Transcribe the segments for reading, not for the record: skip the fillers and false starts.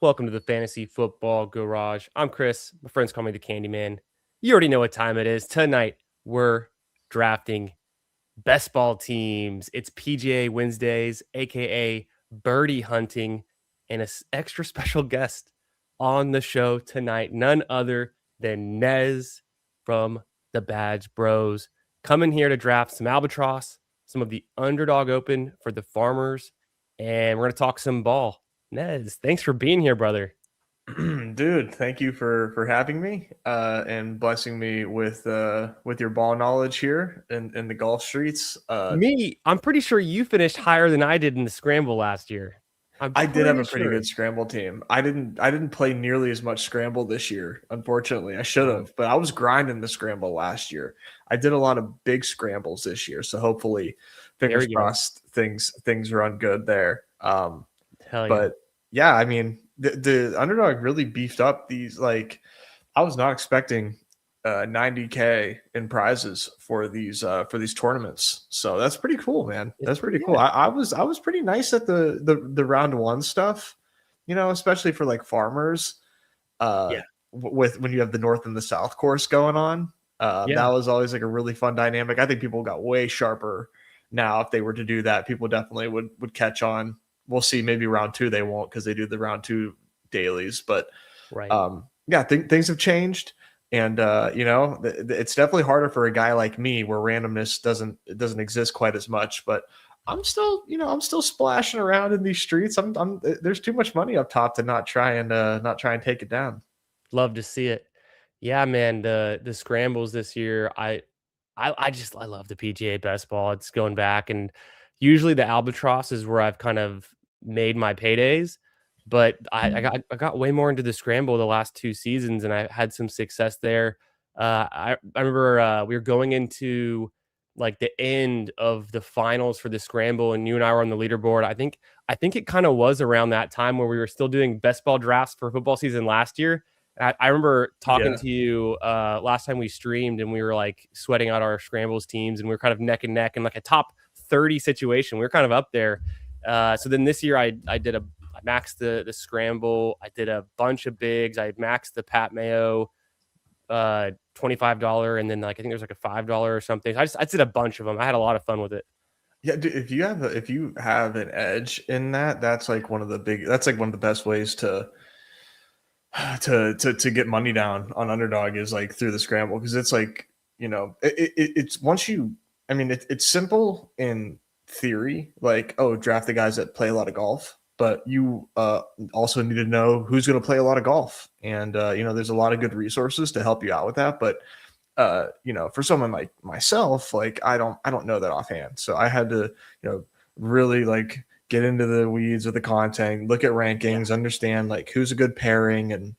Welcome to the Fantasy Football Garage. I'm Chris. My friends call me the Candyman. You already know what time it is. Tonight, we're drafting best ball teams. It's PGA Wednesdays, aka Birdie Hunting, and an extra special guest on the show tonight. None other than Nez from the Badge Bros, coming here to draft some Albatross, some of the Underdog Open for the farmers, and we're going to talk some ball. Nez, thanks for being here, brother. Dude, thank you for having me and blessing me with your ball knowledge here in the golf streets. I'm pretty sure you finished higher than I did in the scramble last year. I'm I did have pretty a pretty sure. good scramble team. I didn't play nearly as much scramble this year, unfortunately. I should Um, have, but I was grinding the scramble last year. I did a lot of big scrambles this year, so hopefully, there fingers we go. crossed, things run good there. Hell yeah. But yeah, I mean, the underdog really beefed up these. Like, I was not expecting 90K in prizes for these tournaments. So that's pretty cool, man. It's That's pretty pretty cool. good. I was pretty nice at the round one stuff, especially for like farmers. Yeah. With when you have the north and the south course going on, that Yeah. was always like a really fun dynamic. I think people got way sharper now. If they were to do that, people definitely would catch on. We'll see. Maybe round two they won't because they do the round two dailies, but Right. yeah, things have changed, and it's definitely harder for a guy like me where randomness doesn't exist quite as much. But I'm still splashing around in these streets. There's too much money up top to not try and take it down. Love to see it. Yeah, man. The scrambles this year, I love the PGA best ball. It's going back, and usually the Albatross is where I've kind of made my paydays. But I got way more into the scramble the last 2 seasons, and I had some success there. I remember we were going into like the end of the finals for the scramble, and you and I were on the leaderboard. I think it kind of was around that time where we were still doing best ball drafts for football season last year. I remember talking Yeah, to you last time we streamed, and we were like sweating out our scrambles teams, and we were kind of neck and neck in like a top 30 situation. We were kind of up there. So then this year, I maxed the scramble. I did a bunch of bigs. I maxed the Pat Mayo $25, and then like I think there's like a $5 or something. I did a bunch of them. I had a lot of fun with it. yeah. Dude, if you have an edge in that, that's like one of the best ways to get money down on underdog is like through the scramble because it's like it's once you I mean it's simple in theory, like, oh, draft the guys that play a lot of golf, but you also need to know who's going to play a lot of golf, and there's a lot of good resources to help you out with that. But for someone like myself, like I don't know that offhand, so I had to really like get into the weeds with the content, look at Yeah, rankings, understand like who's a good pairing and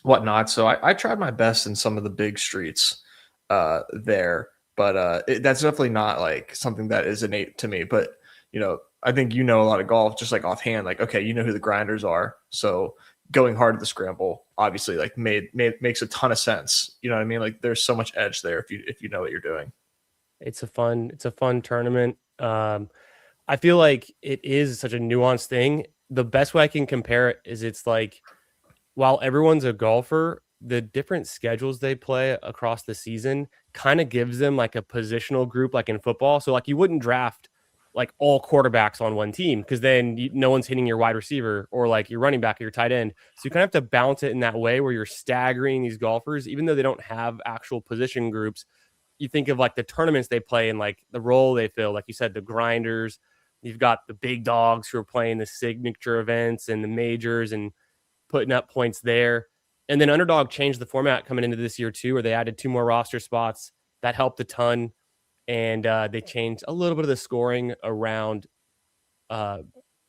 whatnot. So I tried my best in some of the big streets there, but that's definitely not like something that is innate to me. But I think a lot of golf just like offhand, like, okay, you know who the grinders are, so going hard at the scramble obviously like made makes a ton of sense. You know what I mean? Like there's so much edge there if you know what you're doing. it's a fun tournament. I feel like it is such a nuanced thing. The best way I can compare it is it's like while everyone's a golfer, the different schedules they play across the season kind of gives them like a positional group, like in football. So, like, you wouldn't draft like all quarterbacks on one team because then no one's hitting your wide receiver or like your running back or your tight end. So, you kind of have to balance it in that way where you're staggering these golfers, even though they don't have actual position groups. You think of like the tournaments they play and like the role they fill, like you said, the grinders. You've got the big dogs who are playing the signature events and the majors and putting up points there. And then Underdog changed the format coming into this year too, where they added 2 more roster spots. That helped a ton, and they changed a little bit of the scoring around uh,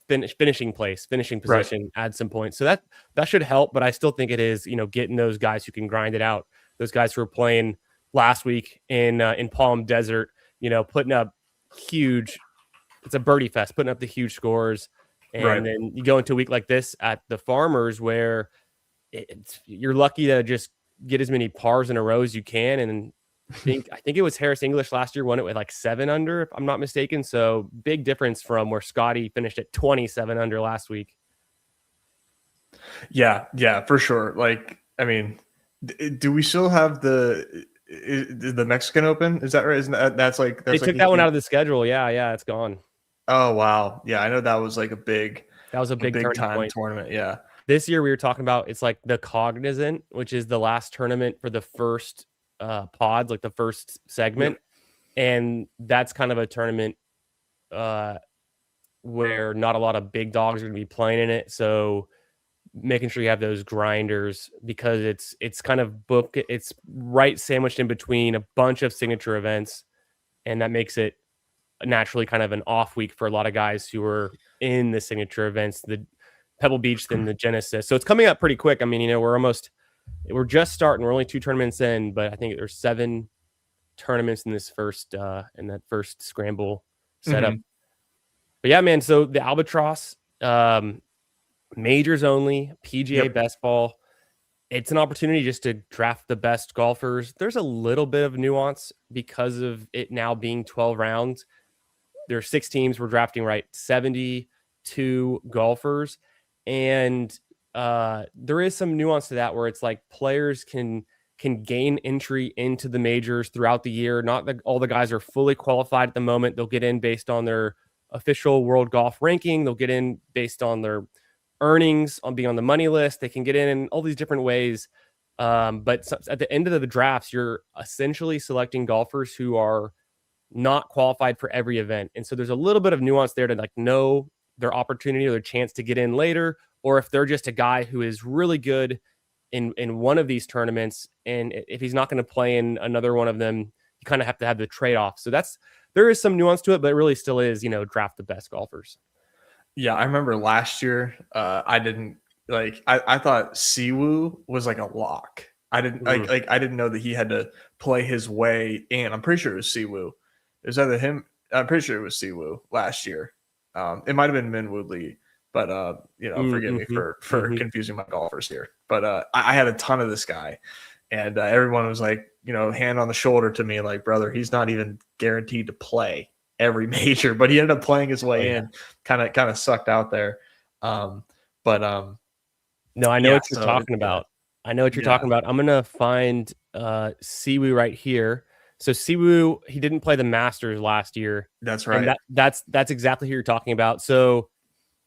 finishing place, finishing Right. position, add some points. So that should help. But I still think it is getting those guys who can grind it out. Those guys who were playing last week in Palm Desert, putting up huge. It's a birdie fest, putting up the huge scores. And Right. then you go into a week like this at the Farmers where you're lucky to just get as many pars in a row as you can. And I think it was Harris English last year won it with like 7 under, if I'm not mistaken. So big difference from where Scotty finished at 27 under last week. Yeah, for sure. Like, I mean, do we still have the Mexican Open? Is that right? Isn't that's like They that's like took a that one out huge. of the schedule. Yeah, it's gone. Oh wow, yeah, I know that was like That was a a big big turning time point. tournament. Yeah. This year we were talking about it's like the Cognizant, which is the last tournament for the first pods, like the first segment. Yep. And that's kind of a tournament uh where not a lot of big dogs are going to be playing in it. So making sure you have those grinders because it's kind of it's right sandwiched in between a bunch of signature events, and that makes it naturally kind of an off week for a lot of guys who are in the signature events, the Pebble Beach, then the Genesis. So it's coming up pretty quick. I mean, we're just starting. We're only 2 tournaments in, but I think there's 7 tournaments in this first in that first scramble setup. Hmm. But yeah, man. So the Albatross, majors only, PGA Yep. best ball. It's an opportunity just to draft the best golfers. There's a little bit of nuance because of it now being 12 rounds. There are 6 teams. We're drafting, right, 72 golfers. And there is some nuance to that where it's like players can gain entry into the majors throughout the year. Not that all the guys are fully qualified at the moment. They'll get in based on their official world golf ranking. They'll get in based on their earnings, on being on the money list. They can get in all these different ways. But at the end of the drafts, you're essentially selecting golfers who are not qualified for every event. And so there's a little bit of nuance there to like know their opportunity or their chance to get in later, or if they're just a guy who is really good in one of these tournaments, and if he's not going to play in another one of them, you kind of have to have the trade-off. So there is some nuance to it, but it really still is, draft the best golfers. Yeah, I remember last year. I didn't like. I thought Siwoo was like a lock. I didn't Mhm. like. I didn't know that he had to play his way in. I'm pretty sure it was Siwoo. It was either him. I'm pretty sure it was Siwoo last year. It might have been Minwoo Lee, but forgive me Mm-hmm. for Mm-hmm. confusing my golfers here. But I had a ton of this guy, and everyone was like, hand on the shoulder to me, like, brother, he's not even guaranteed to play every major, but he ended up playing his Oh way yeah. in, kind of sucked out there. Um, but No, I know yeah, what you're so talking yeah, about. I know what you're yeah, talking about. I'm gonna find Siwoo right here. So Siwoo, he didn't play the Masters last year, that's and right. that's exactly who you're talking about. So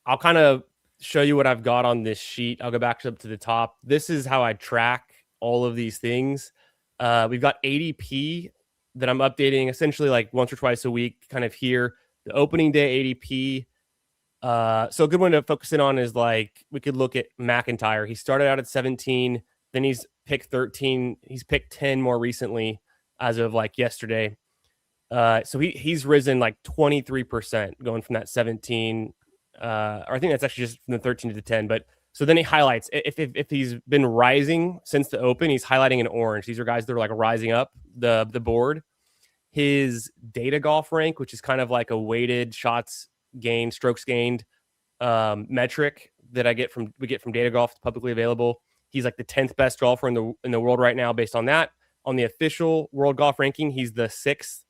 I'll kind of show you what I've got on this sheet. I'll go back up to the top. This is how I track all of these things. We've got ADP that I'm updating essentially like once or twice a week, kind of here. The opening day ADP. So a good one to focus in on is like we could look at McIntyre. He started out at 17, then he's picked 13. He's picked 10 more recently as of like yesterday. So he's risen like 23% going from that 17. Or I think that's actually just from the 13 to the 10. But so then he highlights if he's been rising since the open, he's highlighting in orange. These are guys that are like rising up the board. His data golf rank, which is kind of like a weighted shots gained, strokes gained metric that we get from data golf. It's publicly available. He's like the 10th best golfer in the world right now based on that. On the official world golf ranking, he's the 6th,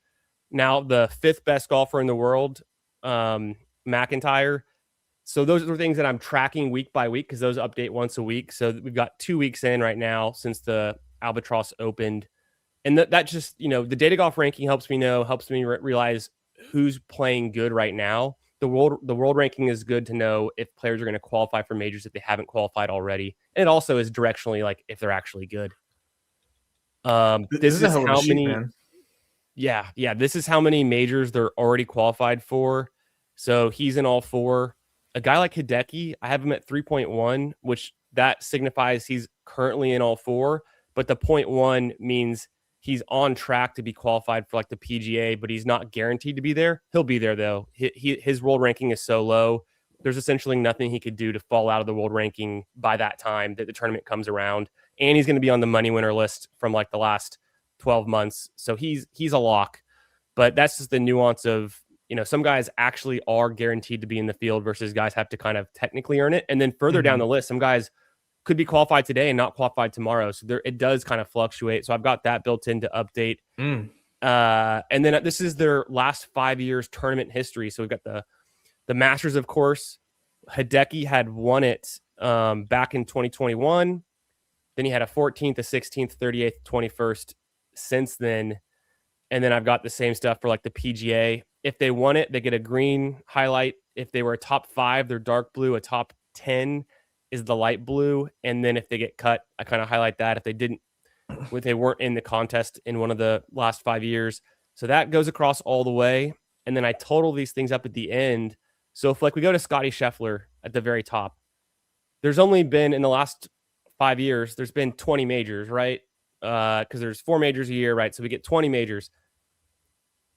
now the 5th best golfer in the world, McIntyre. So those are things that I'm tracking week by week because those update once a week. So we've got 2 weeks in right now since the Albatross opened. And that just, the data golf ranking helps me realize who's playing good right now. The world ranking is good to know if players are going to qualify for majors if they haven't qualified already. And it also is directionally like if they're actually good. This This is a is hell of a how sheet, many man. Yeah, this is how many majors they're already qualified for. So he's in all 4. A guy like Hideki, I have him at 3.1, which that signifies he's currently in all 4. But the point 1 means he's on track to be qualified for like the PGA, but he's not guaranteed to be there. He'll be there though. His world ranking is so low. There's essentially nothing he could do to fall out of the world ranking by that time that the tournament comes around. And he's going to be on the money winner list from like the last 12 months. So he's a lock. But that's just the nuance of, some guys actually are guaranteed to be in the field versus guys have to kind of technically earn it. And then further down Hmm. the list, some guys could be qualified today and not qualified tomorrow. So it does kind of fluctuate. So I've got that built in to update. Mm. And then this is their last 5 years tournament history. So we've got the Masters, of course. Hideki had won it back in 2021. Then he had a 14th, a 16th, 38th, 21st since then. And then I've got the same stuff for like the PGA. If they won it, they get a green highlight. If they were a top 5, they're dark blue. A top 10 is the light blue. And then if they get cut, I kind of highlight that. If they weren't in the contest in one of the last 5 years. So that goes across all the way. And then I total these things up at the end. So if like we go to Scotty Scheffler at the very top, there's only been in the last 5 years, there's been 20 majors, right? Because there's 4 majors a year, right? So we get 20 majors.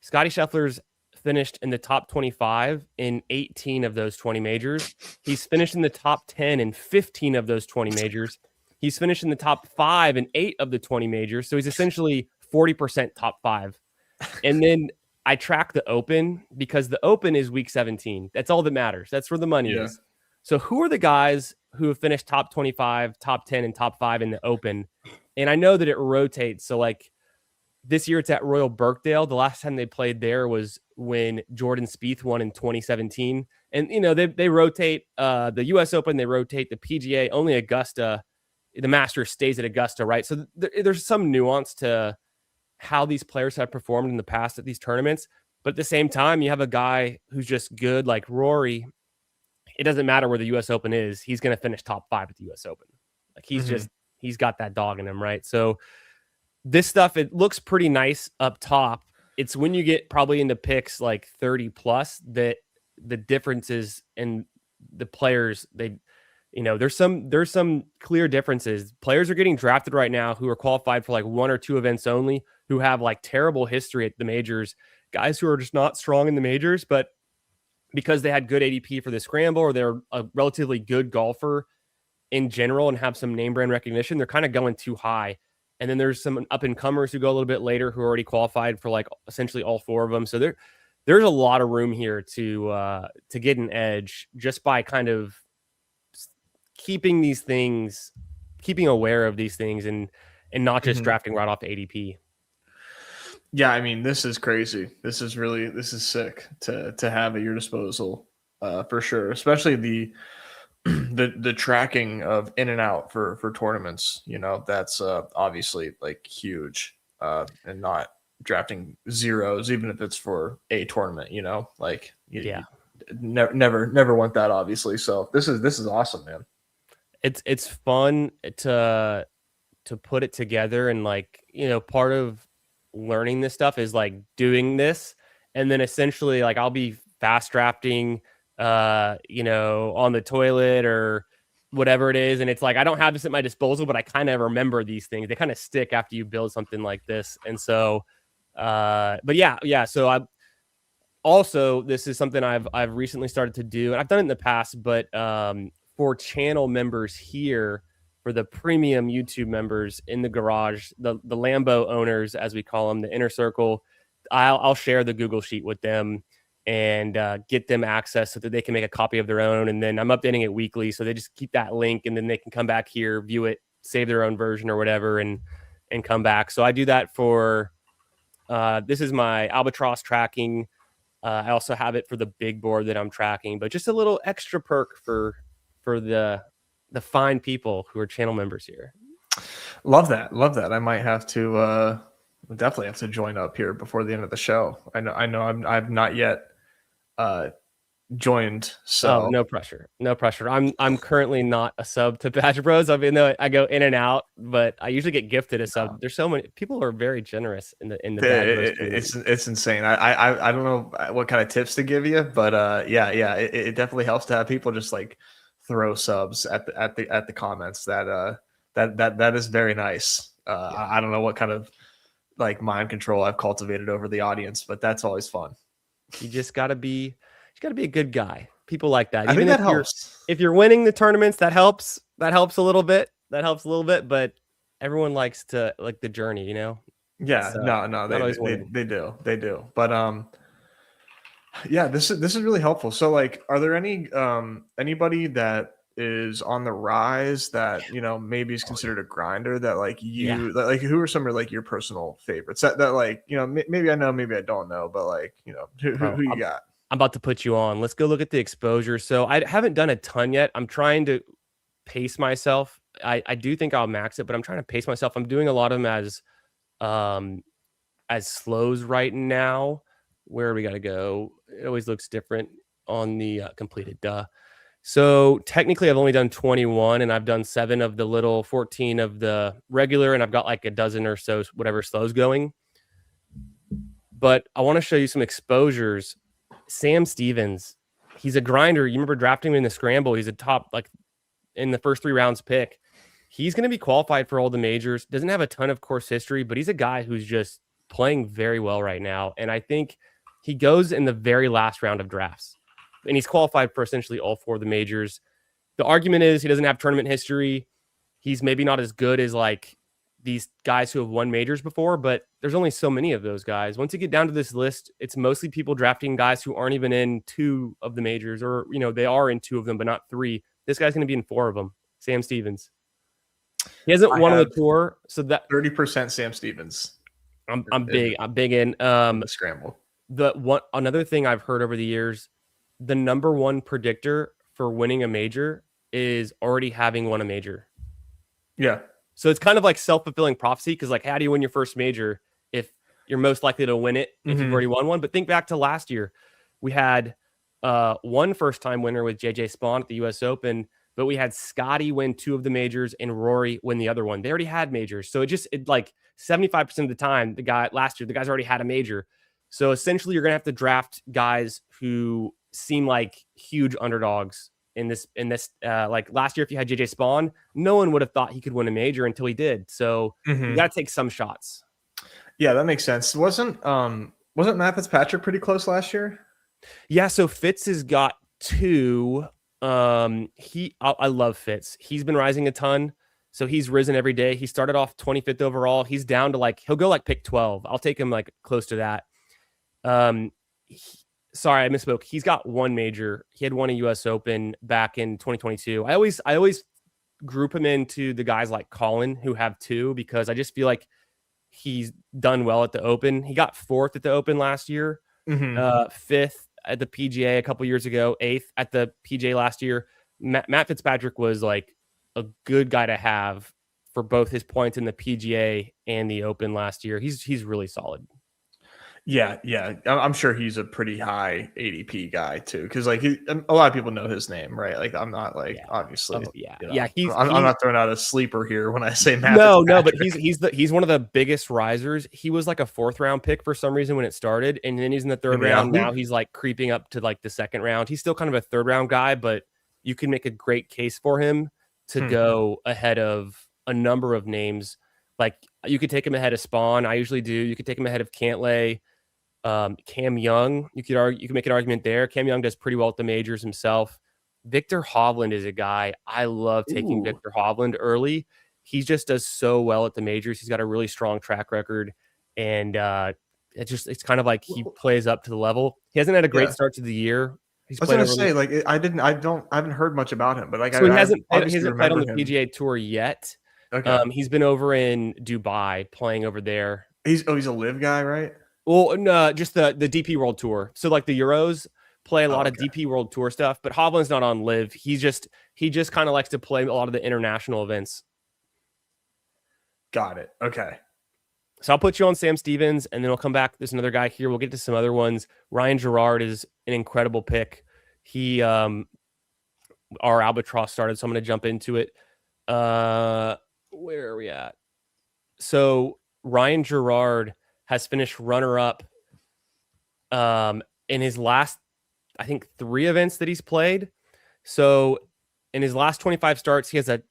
Scotty Scheffler's finished in the top 25 in 18 of those 20 majors. He's finished in the top 10 in 15 of those 20 majors. He's finished in the top 5 in 8 of the 20 majors. So he's essentially 40% top 5. And then I track the Open because the Open is week 17. That's all that matters. That's where the money is. So who are the guys who have finished top 25, top 10, and top 5 in the Open? And I know that it rotates. So like this year it's at Royal Birkdale. The last time they played there was when Jordan Spieth won in 2017. And, you know, they rotate the U.S. Open. They rotate the PGA. Only Augusta, the Masters stays at Augusta, right? So there's some nuance to how these players have performed in the past at these tournaments. But at the same time, you have a guy who's just good like Rory. It doesn't matter where the U.S. Open is. He's going to finish top 5 at the U.S. Open. Like he's got that dog in him, right? So this stuff, it looks pretty nice up top. It's when you get probably into picks like 30 plus that the differences in the players, there's some clear differences. Players are getting drafted right now who are qualified for like 1 or 2 events only, who have like terrible history at the majors, guys who are just not strong in the majors, but because they had good ADP for the scramble or they're a relatively good golfer in general and have some name brand recognition, they're kind of going too high. And then there's some up and comers who go a little bit later who are already qualified for like essentially all 4 of them. So there's a lot of room here to get an edge just by kind of keeping aware of these things and not just drafting right off the ADP. Yeah, I mean, this is crazy. This is sick to have at your disposal, for sure. Especially the tracking of in and out for tournaments. You know, that's obviously like huge, and not drafting zeros, even if it's for a tournament. You know, like you never want that, obviously. So this is awesome, man. It's fun to put it together, and like, you know, part of learning this stuff is like doing this, and then essentially like I'll be fast drafting on the toilet or whatever it is, and it's like I don't have this at my disposal, but I kind of remember these things. They kind of stick after you build something like this. And so but yeah so I also, this is something I've recently started to do, and I've done it in the past, but for channel members here, for the premium YouTube members in the garage, the Lambo owners, as we call them, the inner circle, I'll share the Google sheet with them and get them access so that they can make a copy of their own. And then I'm updating it weekly, so they just keep that link, and then they can come back here, view it, save their own version or whatever, and come back. So I do that for this is my Albatross tracking. I also have it for the big board that I'm tracking, but just a little extra perk for the fine people who are channel members here. Love that. I might have to definitely have to join up here before the end of the show. I know I've not yet joined. So no pressure. I'm currently not a sub to Badge Bros. I mean, though I go in and out, but I usually get gifted a sub. There's so many people are very generous in the Badge Bros. It's insane. I don't know what kind of tips to give you, but it definitely helps to have people just like throw subs at the comments. That is very nice. I don't know what kind of like mind control I've cultivated over the audience, but that's always fun. You just gotta be a good guy. People like that. I think that helps. If you're winning the tournaments, that helps. That helps a little bit. But everyone likes to like the journey, you know? Yeah, no, they do. But yeah, this is really helpful. So like, are there anybody that is on the rise that, you know, maybe is considered a grinder that like like who are some of like your personal favorites that like, you know, maybe I know, maybe I don't know, but like, you know, who you got? I'm about to put you on. Let's go look at the exposure. So I haven't done a ton yet. I'm trying to pace myself. I do think I'll max it, but I'm trying to pace myself. I'm doing a lot of them as slows right now. Where we got to go? It always looks different on the completed. So technically, I've only done 21, and I've done 7 of the little, 14 of the regular, and I've got like a dozen or so whatever slows going. But I want to show you some exposures. Sam Stevens, he's a grinder. You remember drafting him in the scramble? He's a top, like in the first 3 rounds pick. He's going to be qualified for all the majors. Doesn't have a ton of course history, but he's a guy who's just playing very well right now. And I think he goes in the very last round of drafts. And he's qualified for essentially all 4 of the majors. The argument is he doesn't have tournament history. He's maybe not as good as like these guys who have won majors before, but there's only so many of those guys. Once you get down to this list, it's mostly people drafting guys who aren't even in 2 of the majors, or, you know, they are in 2 of them, but not 3. This guy's going to be in 4 of them. Sam Stevens. He hasn't won on the tour, so that 30% Sam Stevens. I'm big in the scramble. Another thing I've heard over the years, the number 1 predictor for winning a major is already having won a major. Yeah. So it's kind of like self-fulfilling prophecy, because like, how do you win your first major if you're most likely to win it if you've already won one? But think back to last year. We had one first-time winner with JJ Spawn at the U.S. Open, but we had Scotty win 2 of the majors and Rory win the other one. They already had majors. So it like 75% of the time, the guys already had a major. So essentially, you're going to have to draft guys who seem like huge underdogs in this like last year. If you had JJ Spawn, no one would have thought he could win a major until he did. So you got to take some shots. Yeah, that makes sense. Wasn't Matt Fitzpatrick pretty close last year? Yeah, so Fitz has got 2. I love Fitz. He's been rising a ton. So he's risen every day. He started off 25th overall. He's down to like, he'll go like pick 12. I'll take him like close to that. Sorry, I misspoke. He's got 1 major. He had won a U.S. Open back in 2022. I always group him into the guys like Colin who have 2, because I just feel like he's done well at the Open. He got 4th at the Open last year, 5th at the PGA a couple years ago, 8th at the PGA last year. Matt Fitzpatrick was like a good guy to have for both his points in the PGA and the Open last year. He's really solid. Yeah. I'm sure he's a pretty high ADP guy too, because like a lot of people know his name, right? Like I'm not like obviously, I'm not throwing out a sleeper here when I say Matt. No, but he's one of the biggest risers. He was like a 4th round pick for some reason when it started, and then he's in the 3rd round. Now he's like creeping up to like the 2nd round. He's still kind of a 3rd round guy, but you can make a great case for him to go ahead of a number of names. Like you could take him ahead of Spawn. I usually do. You could take him ahead of Cantlay. Cam Young, you could make an argument there. Cam Young does pretty well at the majors himself. Victor Hovland is a guy I love taking. Victor Hovland early. He just does so well at the majors. He's got a really strong track record, and it's kind of like he plays up to the level. He hasn't had a great start to the year. I was gonna say, like, I haven't heard much about him, but like, so he hasn't played on the PGA Tour yet. Okay. He's been over in Dubai playing over there. He's a live guy, right? Well, no, just the DP World Tour. So like the Euros play a lot of DP World Tour stuff, but Hovland's not on live. He just kind of likes to play a lot of the international events. Got it. Okay. So I'll put you on Sam Stevens, and then we'll come back. There's another guy here. We'll get to some other ones. Ryan Gerard is an incredible pick. He our Albatross started, so I'm going to jump into it. Where are we at? So Ryan Gerard has finished runner-up in his last, I think, 3 events that he's played. So in his last 25 starts, he has a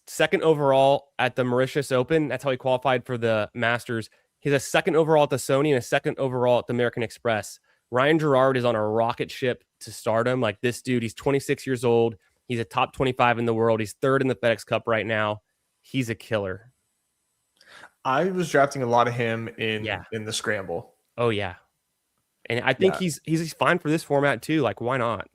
2nd overall at the Mauritius Open. That's how he qualified for the Masters. He has a 2nd overall at the Sony and a 2nd overall at the American Express. Ryan Gerard is on a rocket ship to stardom. Like this dude, he's 26 years old. He's a top 25 in the world. He's 3rd in the FedEx Cup right now. He's a killer. I was drafting a lot of him in the scramble. Oh yeah, and I think he's fine for this format too. Like why not?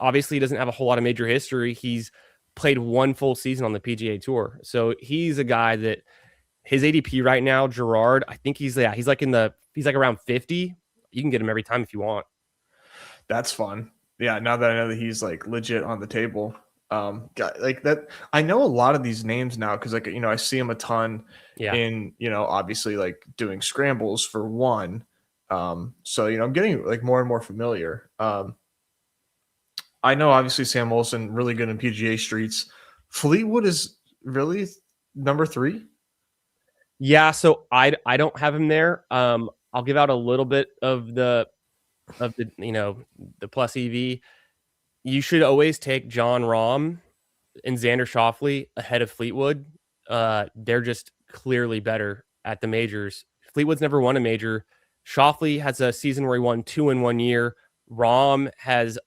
Obviously he doesn't have a whole lot of major history. He's played 1 full season on the PGA Tour, so he's a guy that his ADP right now, Gerard. I think he's like around 50. You can get him every time if you want. That's fun. Yeah, now that I know that he's like legit on the table. Like that. I know a lot of these names now because like I see them a ton Yeah. in obviously like doing scrambles for one. So I'm getting like more and more familiar. I know obviously Sam Olson really good in PGA streets. Fleetwood is really number three. Yeah, so I don't have him there. I'll give out a little bit of the the plus EV. You should always take John Rahm and Xander Schauffele ahead of Fleetwood. They're just clearly better at the majors. Fleetwood's never won a major. Schauffele has a season where he won 2 in 1 year. Rahm has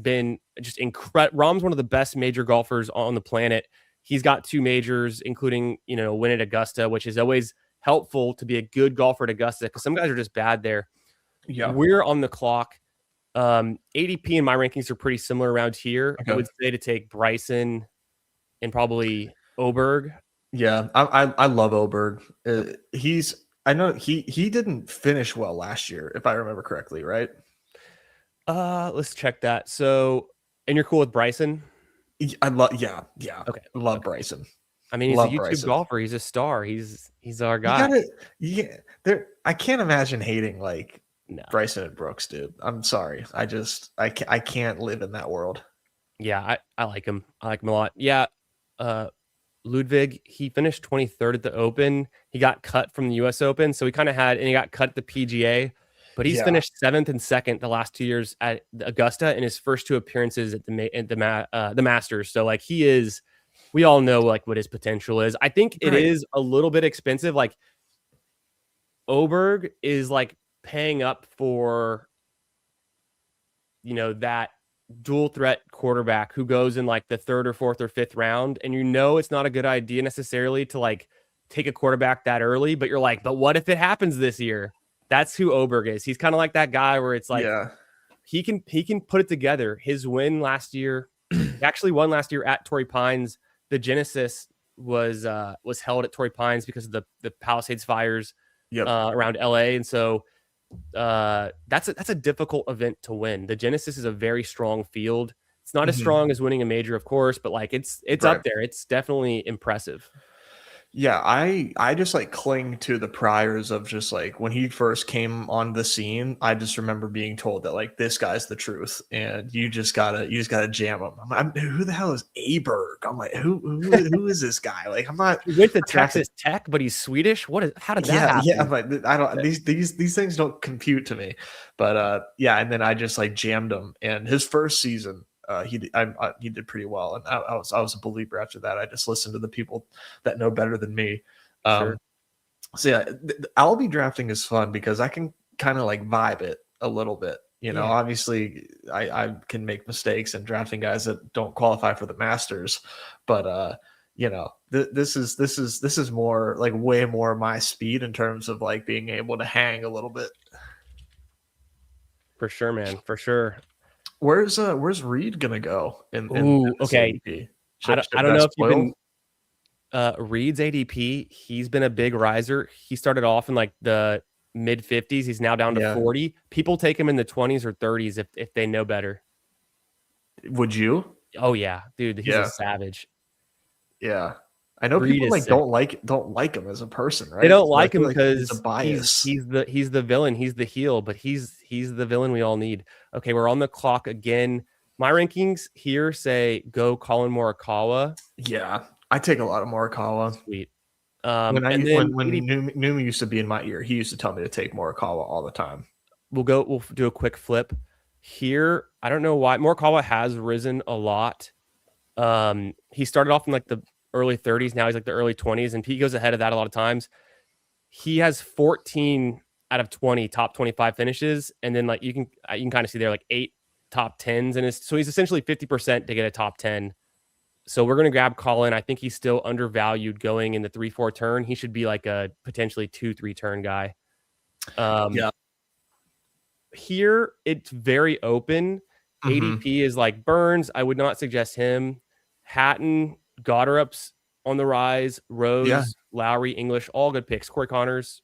been just incredible. Rahm's one of the best major golfers on the planet. He's got 2 majors, including win at Augusta, which is always helpful to be a good golfer at Augusta because some guys are just bad there. Yeah. We're on the clock. ADP and my rankings are pretty similar around here. I Okay. would say to take Bryson and probably Oberg. Yeah, I love Oberg. I know he didn't finish well last year, if I remember correctly, right? Let's check that. So, and you're cool with Bryson? I love yeah. Okay. Love Okay. Bryson. I mean, he's a Love YouTube Bryson. golfer. He's a star. He's our You guy. gotta there. I can't imagine hating like No. Bryson and Brooks, dude. I'm sorry. I can't live in that world. Yeah, I like him. I like him a lot. Yeah. Ludwig, he finished 23rd at the Open. He got cut from the US Open. So he kind of and he got cut at the PGA, but he's Yeah. finished 7th and 2nd the last 2 years at Augusta in his first 2 appearances at the Masters. So like we all know like what his potential is. I think it Right. is a little bit expensive. Like Oberg is like paying up for, that dual threat quarterback who goes in like the 3rd or 4th or 5th round. And it's not a good idea necessarily to like take a quarterback that early, but you're like, but what if it happens this year? That's who Oberg is. He's kind of like that guy where it's like, Yeah. he can put it together. His win last year, he actually won last year at Torrey Pines. The Genesis was held at Torrey Pines because of the Palisades fires Yep. around LA. And so that's a difficult event to win. The Genesis is a very strong field. It's not as strong as winning a major, of course, but like it's Right. up there. It's definitely impressive. Yeah, I just like cling to the priors of just like when he first came on the scene. I just remember being told that like this guy's the truth, and you just gotta jam him. Who the hell is Aberg? I'm like, who is this guy? Like, I'm not. He went to attracted- Texas Tech, but he's Swedish. How did that Yeah, happen? yeah, but I don't. These things don't compute to me. But yeah, and then I just like jammed him, and his first season. He did pretty well, and I was a believer after that. I just listened to the people that know better than me. Sure. So yeah, Albie drafting is fun because I can kind of like vibe it a little bit. Yeah. Obviously I can make mistakes in drafting guys that don't qualify for the Masters, but this is more like way more my speed in terms of like being able to hang a little bit. For sure, man. For sure. Where's Reed gonna go in Okay. ADP? I don't know if you've been Reed's ADP. He's been a big riser. He started off in like the mid 50s. He's now down to 40. People take him in the 20s or 30s if they know better. Would you? Oh yeah, dude, he's a savage. Yeah. I know Reed people is like sick. don't like him as a person, right? They don't So I like him feel because it's a bias. he's the villain. He's the heel, but he's the villain we all need. Okay, we're on the clock again. My rankings here say go Colin Morikawa. Yeah, I take a lot of Morikawa. Sweet. When ADP, Newman used to be in my ear, he used to tell me to take Morikawa all the time. we'll do a quick flip here. I don't know why Morikawa has risen a lot. He started off in like the early 30s. Now he's like the early 20s, and he goes ahead of that a lot of times. He has 14 out of 20 top 25 finishes, and then like you can kind of see there like 8 top 10s, and so he's essentially 50% to get a top 10. So we're gonna grab Colin. I think he's still undervalued going in the 3-4 turn. He should be like a potentially 2-3 turn guy. Yeah. Here it's very open. ADP is like Burns. I would not suggest him. Hatton, Goddard's on the rise. Rose, Lowry, English, all good picks. Corey Connors.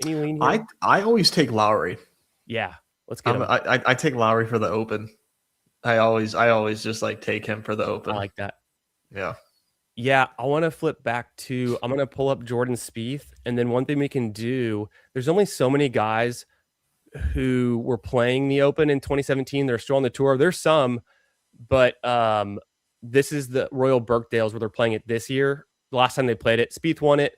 Any lean here? I always take Lowry. Yeah, let's get him. I take Lowry for the Open. I always just like take him for the I Open. like that. Yeah. Yeah, I want to flip back to I'm going to pull up Jordan Spieth, and then one thing we can do, there's only so many guys who were playing the Open in 2017. They're still on the tour. There's some, but this is the Royal Birkdales where they're playing it this year. The last time they played it, Spieth won it.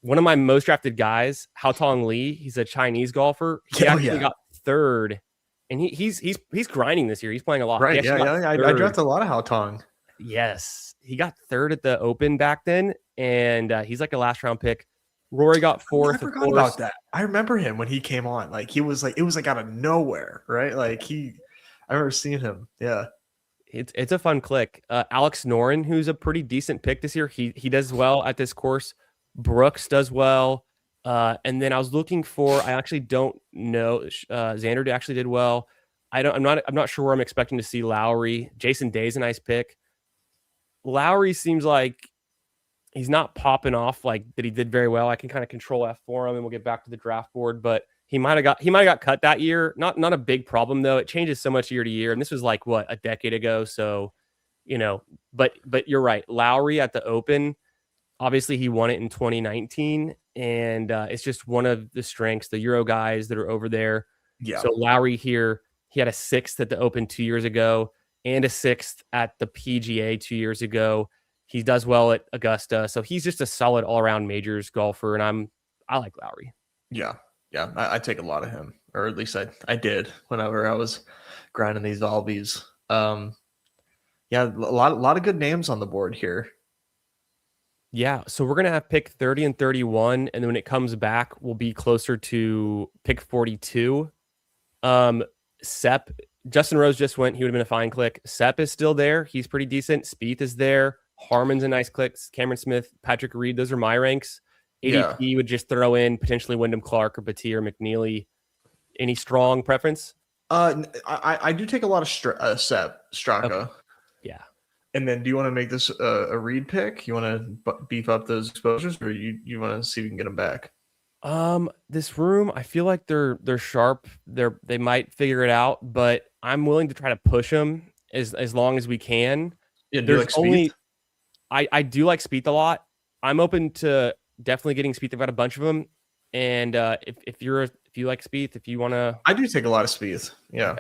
One of my most drafted guys, Hao Tong Lee, he's a Chinese golfer. He Oh actually yeah. got third, and he's grinding this year. He's playing a lot. He Right. actually Yeah. got Yeah. I third. drafted a lot of Hao Tong. Yes, he got third at the Open back then, and he's like a last round pick. Rory got I fourth, of forgot about course. that. I remember him when he came on. Like he was like it was like out of nowhere, right? Like I remember seeing him. Yeah. It's a fun click. Alex Noren, who's a pretty decent pick this year, he does well at this course. Brooks does well, and then I was looking for. I actually don't know. Xander actually did well. I'm not sure where I'm expecting to see Lowry. Jason Day's a nice pick. Lowry seems like he's not popping off like that. He did very well. I can kind of control F for him, and we'll get back to the draft board. But he might have got cut that year. Not a big problem though. It changes so much year to year, and this was like what, a decade ago. So but you're right. Lowry at the Open, obviously he won it in 2019, and it's just one of the strengths. The Euro guys that are over there. Yeah. So Lowry here, he had a sixth at the Open 2 years ago and a sixth at the PGA 2 years ago. He does well at Augusta, so he's just a solid all-around majors golfer, and I like Lowry. Yeah. Yeah. I take a lot of him, or at least I did whenever I was grinding these Albies. Yeah, a lot of good names on the board here. Yeah, so we're gonna have pick 30 and 31, and then when it comes back, we'll be closer to pick 42. Sep, Justin Rose just went. He would have been a fine click. Sep is still there. He's pretty decent. Spieth is there. Harmon's a nice click. Cameron Smith, Patrick Reed. Those are my ranks. ADP Yeah. would just throw in potentially Wyndham Clark or Batir or McNeely. Any strong preference? I do take a lot of Sep Okay. Straka. Yeah. And then, do you want to make this a read pick? You want to beef up those exposures, or you want to see if you can get them back? This room, I feel like they're sharp. They might figure it out, but I'm willing to try to push them as long as we can. Yeah, do you There's like Spieth? only I do like Spieth a lot. I'm open to definitely getting Spieth. I've got a bunch of them, and if you like Spieth, if you want to, I do take a lot of Spieth. Yeah.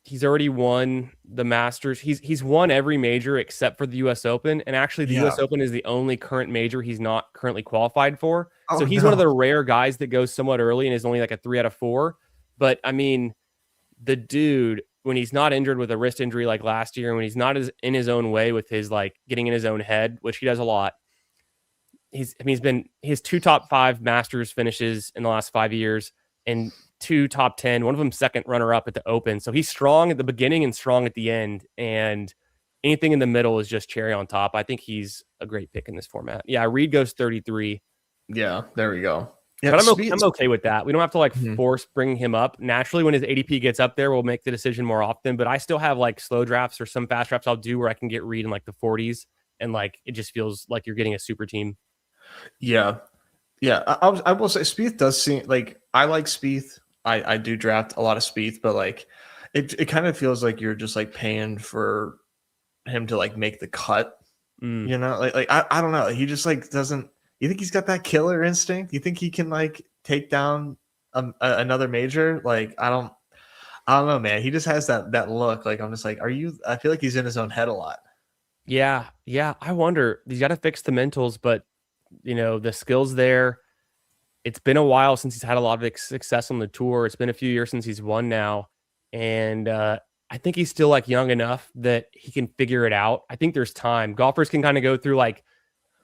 he's already won the Masters. He's won every major except for the U.S. Open, and actually the Yeah. U.S. Open is the only current major he's not currently qualified for. Oh So he's one of no. the rare guys that goes somewhat early and is only like a 3 out of 4. But I mean, the dude, when he's not injured with a wrist injury like last year, when he's not in his own way with his like getting in his own head, which he does a lot. He's been his 2 top 5 Masters finishes in the last 5 years, and 2 top 10, one of them second runner up at the Open. So he's strong at the beginning and strong at the end, and anything in the middle is just cherry on top. I think he's a great pick in this format. Yeah, Reed goes 33. Yeah, there we go. Yeah, But Spieth. I'm okay with that. We don't have to like Mhm. force bringing him up. Naturally, when his ADP gets up there, we'll make the decision more often. But I still have like slow drafts or some fast drafts I'll do where I can get Reed in like the 40s, and like it just feels like you're getting a super team. Yeah, yeah. I will say Spieth does seem like I like Spieth. I do draft a lot of Spieth, but like it kind of feels like you're just like paying for him to like make the cut. Mm. You know, I don't know. He just like doesn't. You think he's got that killer instinct? You think he can like take down another major? Like I don't know, man. He just has that look. Like I'm just like, are you? I feel like he's in his own head a lot. Yeah, yeah. I wonder. He's got to fix the mentals, but the skills there. It's been a while since he's had a lot of success on the tour. It's been a few years since he's won now, and I think he's still like young enough that he can figure it out. I think there's time. Golfers can kind of go through like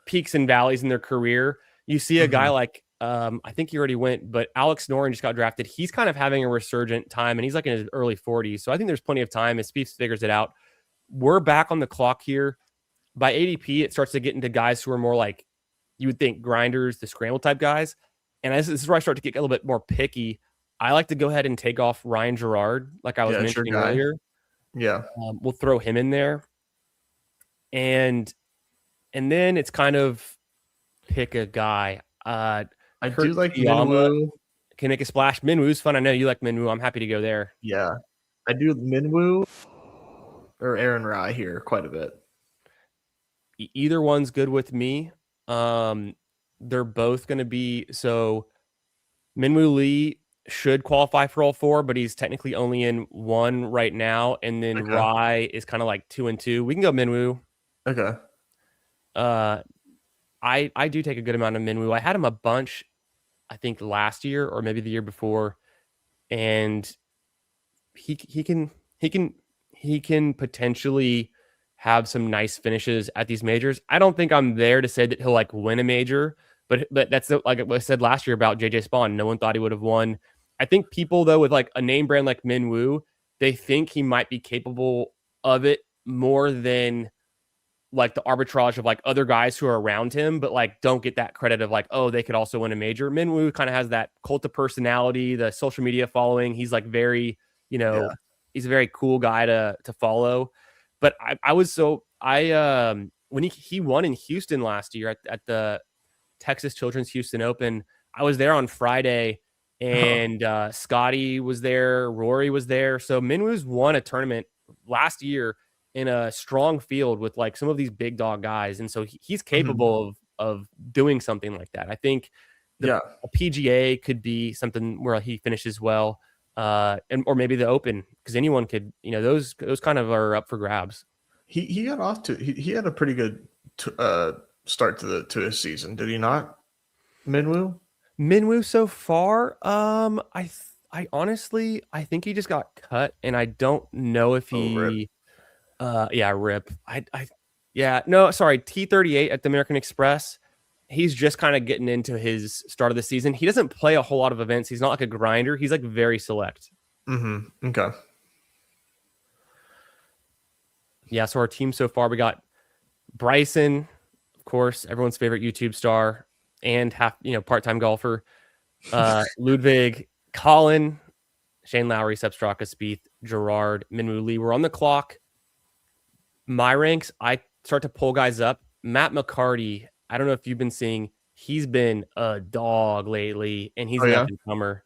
peaks and valleys in their career. You see a guy like I think he already went, but Alex Noren just got drafted. He's kind of having a resurgent time, and he's like in his early 40s. So I think there's plenty of time as Spieth figures it out. We're back on the clock here. By ADP, it starts to get into guys who are more like you would think grinders, the scramble type guys. And this is where I start to get a little bit more picky. I like to go ahead and take off Ryan Gerard, like I was mentioning earlier. Yeah. We'll throw him in there, and then it's kind of pick a guy. I Kurt do like Kiyama. Minwoo. can make a splash. Minwoo's fun. I know you like Minwoo. I'm happy to go there. Yeah, I do Minwoo or Aaron Rye here quite a bit. Either one's good with me. They're both going to be so. Minwoo Lee should qualify for all four, but he's technically only in one right now. And then Okay. Rye is kind of like 2-2. We can go Minwoo. Okay. I do take a good amount of Minwoo. I had him a bunch, I think last year or maybe the year before, and he can he can he can potentially have some nice finishes at these majors. I don't think I'm there to say that he'll like win a major, but that's like what I said last year about JJ Spawn. No one thought he would have won. I think people though with like a name brand like Minwoo, they think he might be capable of it more than like the arbitrage of like other guys who are around him, but like don't get that credit of like, oh, they could also win a major. Minwoo kind of has that cult of personality, the social media following. He's like very, Yeah. he's a very cool guy to follow. But I was so when he won in Houston last year at the Texas Children's Houston Open, I was there on Friday and Scotty was there, Rory was there. So Minwoo's won a tournament last year in a strong field with like some of these big dog guys, and so he's capable of doing something like that. I think a PGA could be something where he finishes well, and or maybe the Open, because anyone could, those kind of are up for grabs. He got off to he had a pretty good start to his season, did he not? Minwoo so far, I honestly I think he just got cut, and I don't know if he. Rip. No, sorry. T38 at the American Express. He's just kind of getting into his start of the season. He doesn't play a whole lot of events. He's not like a grinder. He's like very select. Okay. Yeah. So our team so far, we got Bryson, of course, everyone's favorite YouTube star and part-time golfer. Ludwig, Colin, Shane Lowry, Sepp Straka, Spieth, Gerard, Minwoo Lee. We're on the clock. My ranks, I start to pull guys up. Matt McCarty, I don't know if you've been seeing, he's been a dog lately, and he's an up-and-comer.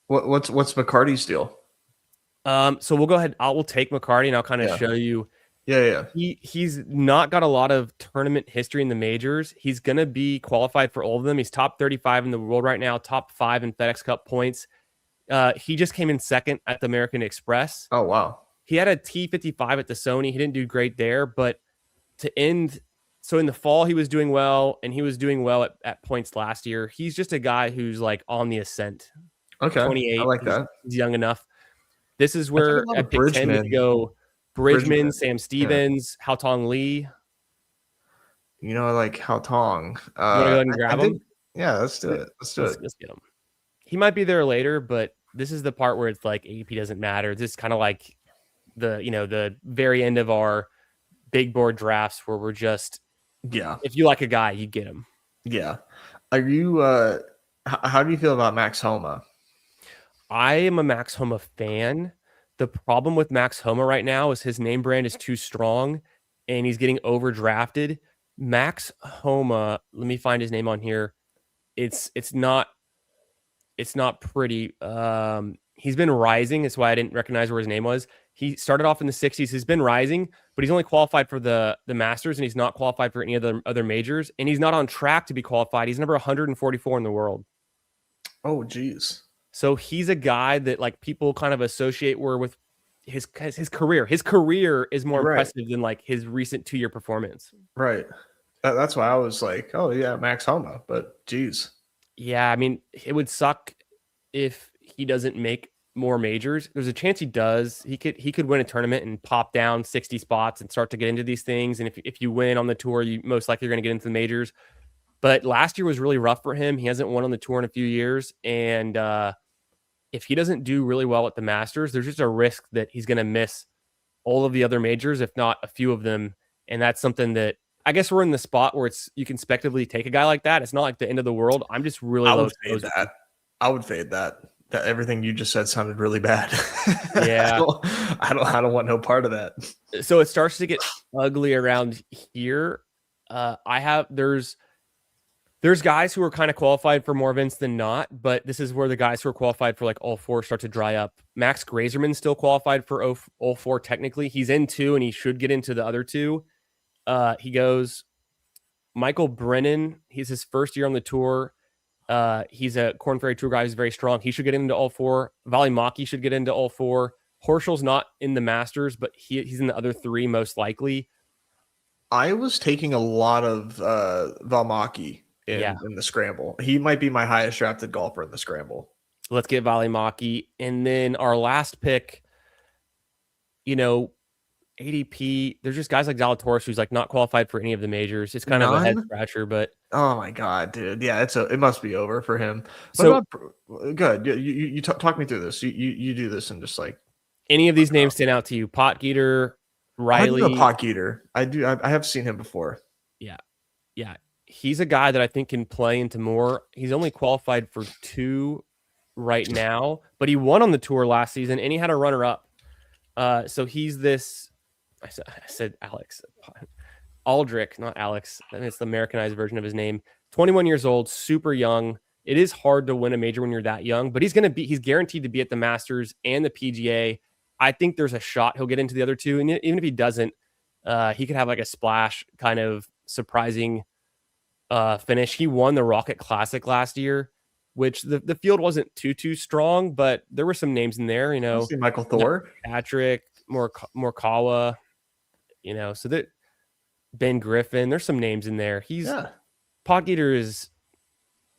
What's McCarty's deal? So we'll go ahead. We'll take McCarty, and I'll kind of show you. Yeah. He's not got a lot of tournament history in the majors. He's going to be qualified for all of them. He's top 35 in the world right now, top 5 in FedEx Cup points. He just came in second at the American Express. Oh, wow. He had a T55 at the Sony. He didn't do great there, but to end, so in the fall, he was doing well, and he was doing well at points last year. He's just a guy who's like on the ascent. Okay. 28. I like that. He's young enough. This is where at pick 10 we go Bridgman, Sam Stevens, Hao Tong Lee. I like Hao Tong. You want to go ahead and grab him? Yeah, let's do it. Let's get him. He might be there later, but this is the part where it's like AP doesn't matter. This is kind of like the very end of our big board drafts where we're just if you like a guy, you get him. Yeah. Are you how do you feel about Max Homa? I am a Max Homa fan. The problem with Max Homa right now is his name brand is too strong and he's getting overdrafted. Max Homa, let me find his name on here. It's not pretty. He's been rising. That's why I didn't recognize where his name was. He started off in the 60s. He's been rising, but he's only qualified for the Masters, and he's not qualified for any of the other majors, and he's not on track to be qualified. He's number 144 in the world. Oh, geez. So he's a guy that like people kind of associate with his career. His career is more impressive than like his recent 2-year performance. Right. That's why I was like, oh yeah, Max Homa, but geez. Yeah, I mean, it would suck if he doesn't make more majors. There's a chance he does. He could win a tournament and pop down 60 spots and start to get into these things. And if you win on the tour, you most likely are going to get into the majors. But last year was really rough for him. He hasn't won on the tour in a few years. And if he doesn't do really well at the Masters, there's just a risk that he's going to miss all of the other majors, if not a few of them. And that's something that I guess we're in the spot where you can speculatively take a guy like that. It's not like the end of the world. I'm just really low. I would fade that. That everything you just said sounded really bad. Yeah. I don't want no part of that. So it starts to get ugly around here. There's There's guys who are kind of qualified for more events than not, but this is where the guys who are qualified for like all four start to dry up. Max Grazerman's still qualified for all four technically. He's in two and he should get into the other two. He goes Michael Brennan. He's his first year on the tour. He's a Corn Ferry Tour guy who's very strong. He should get into all four. Valimaki should get into all four. Horschel's not in the Masters, but he's in the other three most likely. I was taking a lot of Valmaki in the scramble. He might be my highest drafted golfer in the scramble. Let's get Valimaki. And then our last pick, ADP, there's just guys like Zalatoris who's like not qualified for any of the majors. It's kind of a head scratcher, but oh my god, dude, yeah, it must be over for him. So good, you talk me through this. You do this and just like any of these names stand out to you? Potgieter, Riley, Potgieter. I have seen him before. Yeah. He's a guy that I think can play into more. He's only qualified for 2 right now, but he won on the tour last season and he had a runner up. So he's this. I said Alex Aldrich, not Alex. I mean, it's the Americanized version of his name. 21 years old, super young. It is hard to win a major when you're that young, but he's guaranteed to be at the Masters and the PGA. I think there's a shot he'll get into the other two, and even if he doesn't, he could have like a splash kind of surprising finish. He won the Rocket Classic last year, which the field wasn't too strong, but there were some names in there. Michael Thor, Patrick, Morikawa. So that Ben Griffin. There's some names in there. Potgieter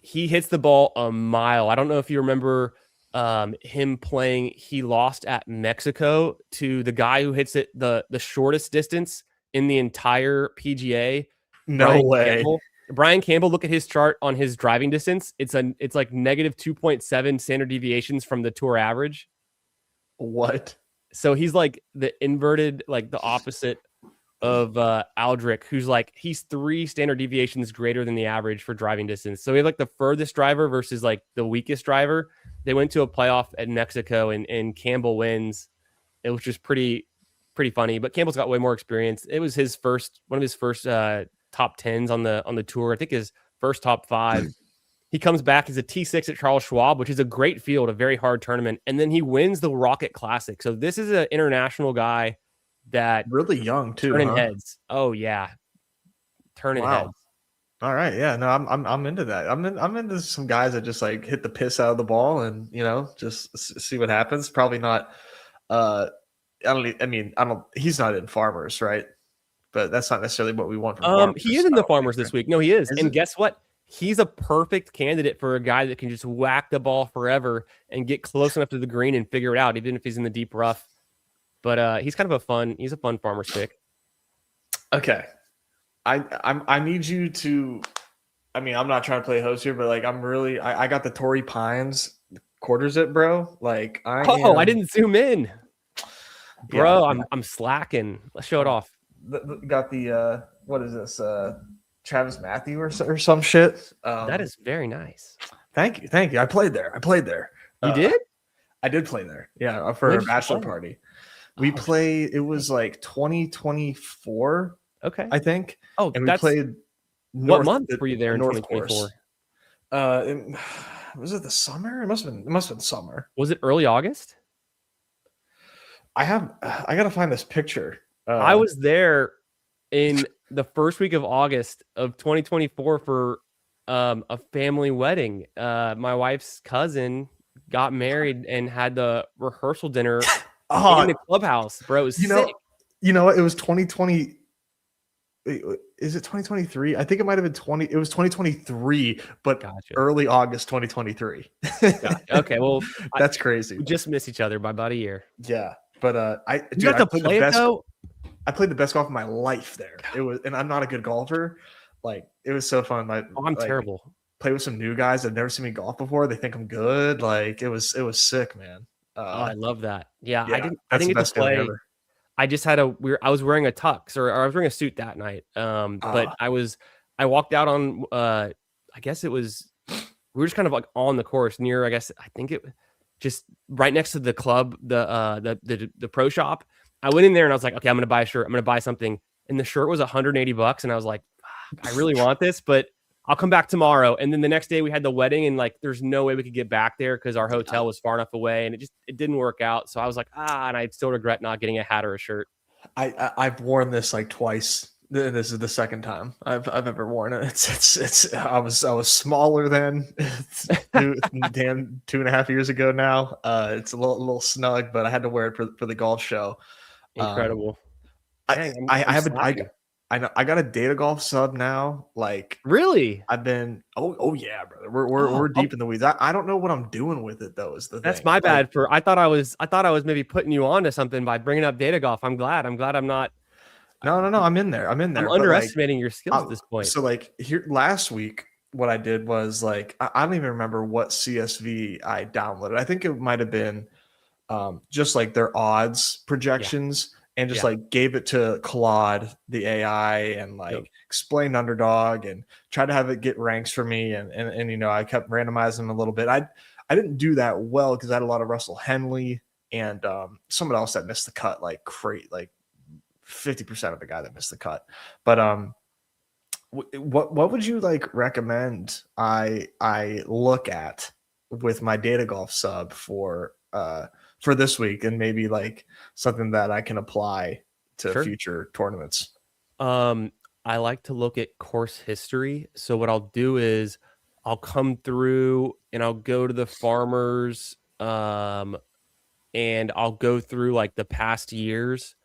he hits the ball a mile. I don't know if you remember him playing. He lost at Mexico to the guy who hits it the shortest distance in the entire PGA. No way. Brian Campbell, look at his chart on his driving distance. It's like negative 2.7 standard deviations from the tour average. What? So he's like the inverted, like the opposite of Aldrich, who's like, he's 3 standard deviations greater than the average for driving distance. So we have like the furthest driver versus like the weakest driver. They went to a playoff at Mexico and Campbell wins. It was just pretty funny, but Campbell's got way more experience. It was one of his first top 10s on the tour. I think his first top 5. He comes back as a T6 at Charles Schwab, which is a great field, a very hard tournament. And then he wins the Rocket Classic. So this is an international guy that really young too, turning heads. Oh yeah. Turning heads. All right. Yeah, no, I'm into that. I'm into some guys that just like hit the piss out of the ball and, just see what happens. Probably not he's not in Farmers, right? But that's not necessarily what we want from Farmers. He is in the Farmers this week. No, he is. And guess what? He's a perfect candidate for a guy that can just whack the ball forever and get close enough to the green and figure it out, even if he's in the deep rough. But he's kind of a fun Farmers pick. Okay. I need you to, I'm not trying to play host here, but like, I got the Torrey Pines quarters it, bro. Like I didn't zoom in, bro. Yeah. I'm slacking. Let's show it off. Got the, what is this? Travis Matthew or some shit. That is very nice. Thank you. I played there. You did? I did play there. Yeah, for a bachelor party. We played. It was like 2024. Okay, I think. Oh, and we played. What month were you there in 2024? Was it the summer? It must have been summer. Was it early August? I gotta find this picture. I was there in the first week of August of 2024 for a family wedding. My wife's cousin got married and had the rehearsal dinner in the clubhouse, bro. It was sick. You know what? It was 2020. Is it 2023? I think it might have been It was 2023, but early August 2023. Okay, well, that's crazy. We just missed each other by about a year. Yeah, but I played the best golf of my life there. It was, and I'm not a good golfer. Like, it was so fun. I'm terrible. Play with some new guys that never seen me golf before. They think I'm good. Like, it was sick, man. I love that. Yeah, I didn't get to play. I just had I was wearing a tux or I was wearing a suit that night. But I walked out on I guess it was, we were just kind of like on the course near, I think it just right next to the club, the pro shop. I went in there and I was like, okay, I'm going to buy a shirt. I'm going to buy something. And the shirt was $180. And I was like, I really want this, but I'll come back tomorrow. And then the next day we had the wedding, and like, there's no way we could get back there because our hotel was far enough away, and it didn't work out. So I was like, and I still regret not getting a hat or a shirt. I've worn this like twice. This is the second time I've ever worn it. It's I was smaller then, damn 2.5 years ago now. It's a little snug, but I had to wear it for the golf show. Incredible. I got a Data Golf sub now. Like, really? I've been yeah, brother. We're deep in the weeds. I don't know what I'm doing with it though. Is the That's thing. my bad. I thought I was maybe putting you on to something by bringing up Data Golf. I'm glad I'm not. No. I'm in there. I'm underestimating your skills at this point. So like here last week, what I did was like I don't even remember what CSV I downloaded. I think it might have been just like their odds projections, and just like gave it to Claude, the AI, and like explained Underdog and tried to have it get ranks for me. And I kept randomizing them a little bit. I didn't do that well because I had a lot of Russell Henley and someone else that missed the cut, like 50% of the guy that missed the cut. But what would you like recommend I look at with my Data Golf sub for this week, and maybe like something that I can apply to future tournaments? I like to look at course history. So what I'll do is I'll come through and I'll go to the Farmers, and I'll go through like the past years.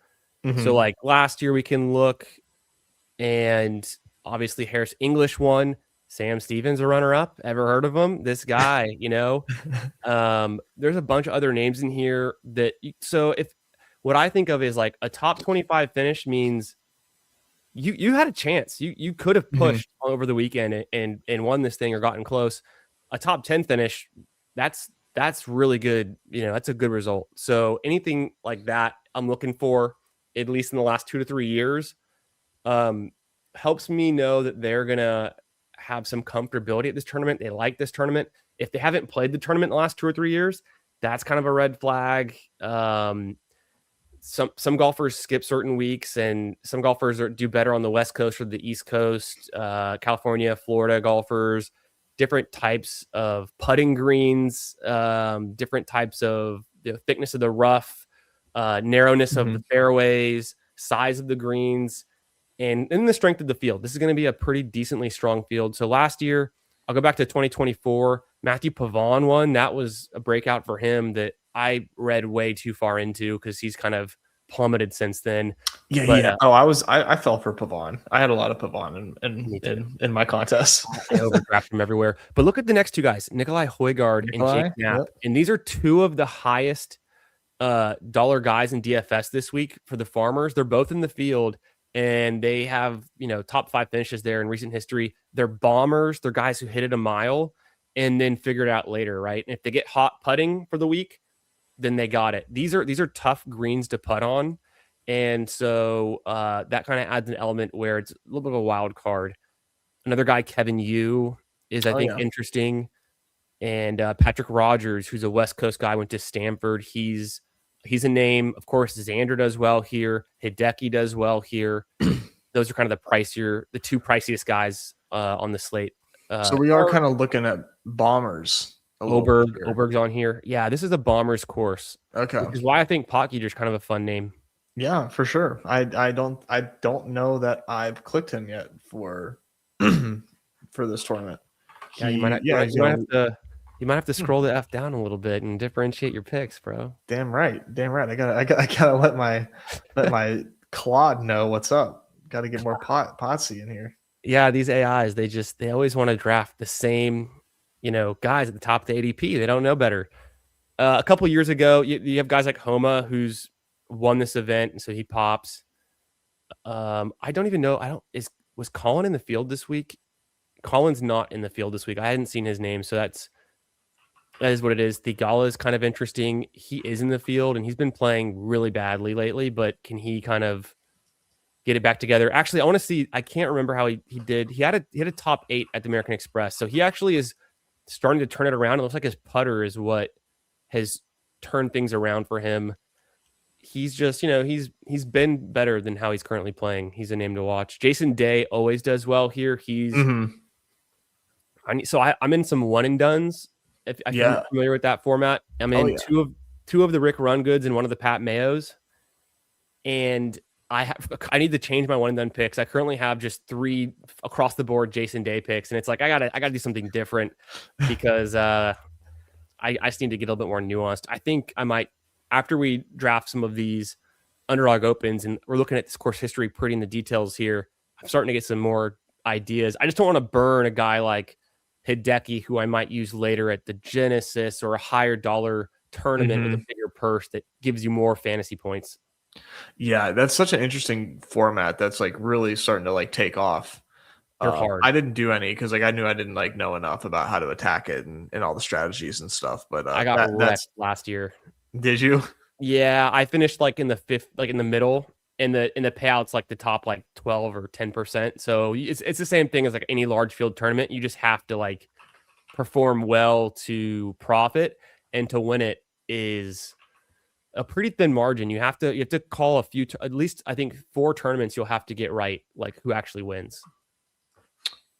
So like last year we can look, and obviously Harris English won. Sam Stevens, a runner-up. Ever heard of him? This guy, there's a bunch of other names in here so if what I think of is like a top 25 finish means you had a chance. You could have pushed over the weekend and won this thing or gotten close. A top 10 finish, that's really good. That's a good result. So anything like that I'm looking for, at least in the last 2 to 3 years, helps me know that they're going to have some comfortability at this tournament. They like this tournament. If they haven't played the tournament in the last 2 or 3 years, that's kind of a red flag. Some golfers skip certain weeks, and some golfers do better on the West Coast or the East Coast, California, Florida golfers, different types of putting greens, different types of the thickness of the rough, narrowness of the fairways, size of the greens, and the strength of the field. This is going to be a pretty decently strong field. So last year, I'll go back to 2024. Matthew Pavon won. That was a breakout for him that I read way too far into because he's kind of plummeted since then. Yeah. I fell for Pavon. I had a lot of Pavon in my contest. I overdrafted him everywhere. But look at the next two guys, Nikolai Højgaard and Jake Knapp. Yep. And these are two of the highest dollar guys in DFS this week for the Farmers. They're both in the field, and they have, top 5 finishes there in recent history. They're bombers. They're guys who hit it a mile and then figure it out later, right? And if they get hot putting for the week, then they got it. These are tough greens to putt on. And so that kind of adds an element where it's a little bit of a wild card. Another guy, Kevin Yu, is, I think, interesting. And Patrick Rogers, who's a West Coast guy, went to Stanford. He's a name. Of course, Xander does well here. Hideki does well here. Those are kind of the two priciest guys on the slate. So we are kind of looking at bombers. Oberg's on here. Yeah, this is a bombers course. Okay. Which is why I think Potgieter's kind of a fun name. Yeah, for sure. I don't know that I've clicked him yet for this tournament. Yeah, you might have to scroll the F down a little bit and differentiate your picks, bro. Damn right. I gotta let my Claude know what's up. Got to get more Potsy in here. Yeah, these AIs, they always want to draft the same, guys at the top of the ADP. They don't know better. A couple years ago, you have guys like Homa, who's won this event, and so he pops. I don't even know. Was Colin in the field this week? Colin's not in the field this week. I hadn't seen his name, so that is what it is. Thigala is kind of interesting. He is in the field, and he's been playing really badly lately, but can he kind of get it back together? Actually, I want to see. I can't remember how he did. He had a top 8 at the American Express, so he actually is starting to turn it around. It looks like his putter is what has turned things around for him. He's just, he's been better than how he's currently playing. He's a name to watch. Jason Day always does well here. He's I'm in some one and dones. If you're Yeah. familiar with that format, I'm Oh in yeah. two of the Rick Run Goods and one of the Pat Mayos, and I need to change my one and done picks. I currently have just 3 across the board Jason Day picks, and it's like I gotta do something different because I just need to get a little bit more nuanced. I think I might, after we draft some of these Underdog Opens and we're looking at this course history, pretty in the details here, I'm starting to get some more ideas. I just don't want to burn a guy like Hideki, who I might use later at the Genesis or a higher dollar tournament with a bigger purse that gives you more fantasy points. Yeah, that's such an interesting format that's like really starting to like take off. They're hard. I didn't do any because like I knew I didn't like know enough about how to attack it and all the strategies and stuff. But I got that's wrecked last year. did you? Yeah, I finished like in the fifth, like in the middle, in the payouts, like the top like 12 or 10%. So it's the same thing as like any large field tournament. You just have to like perform well to profit, and to win it is a pretty thin margin. You have to call a few, at least I think 4 tournaments you'll have to get right, like who actually wins.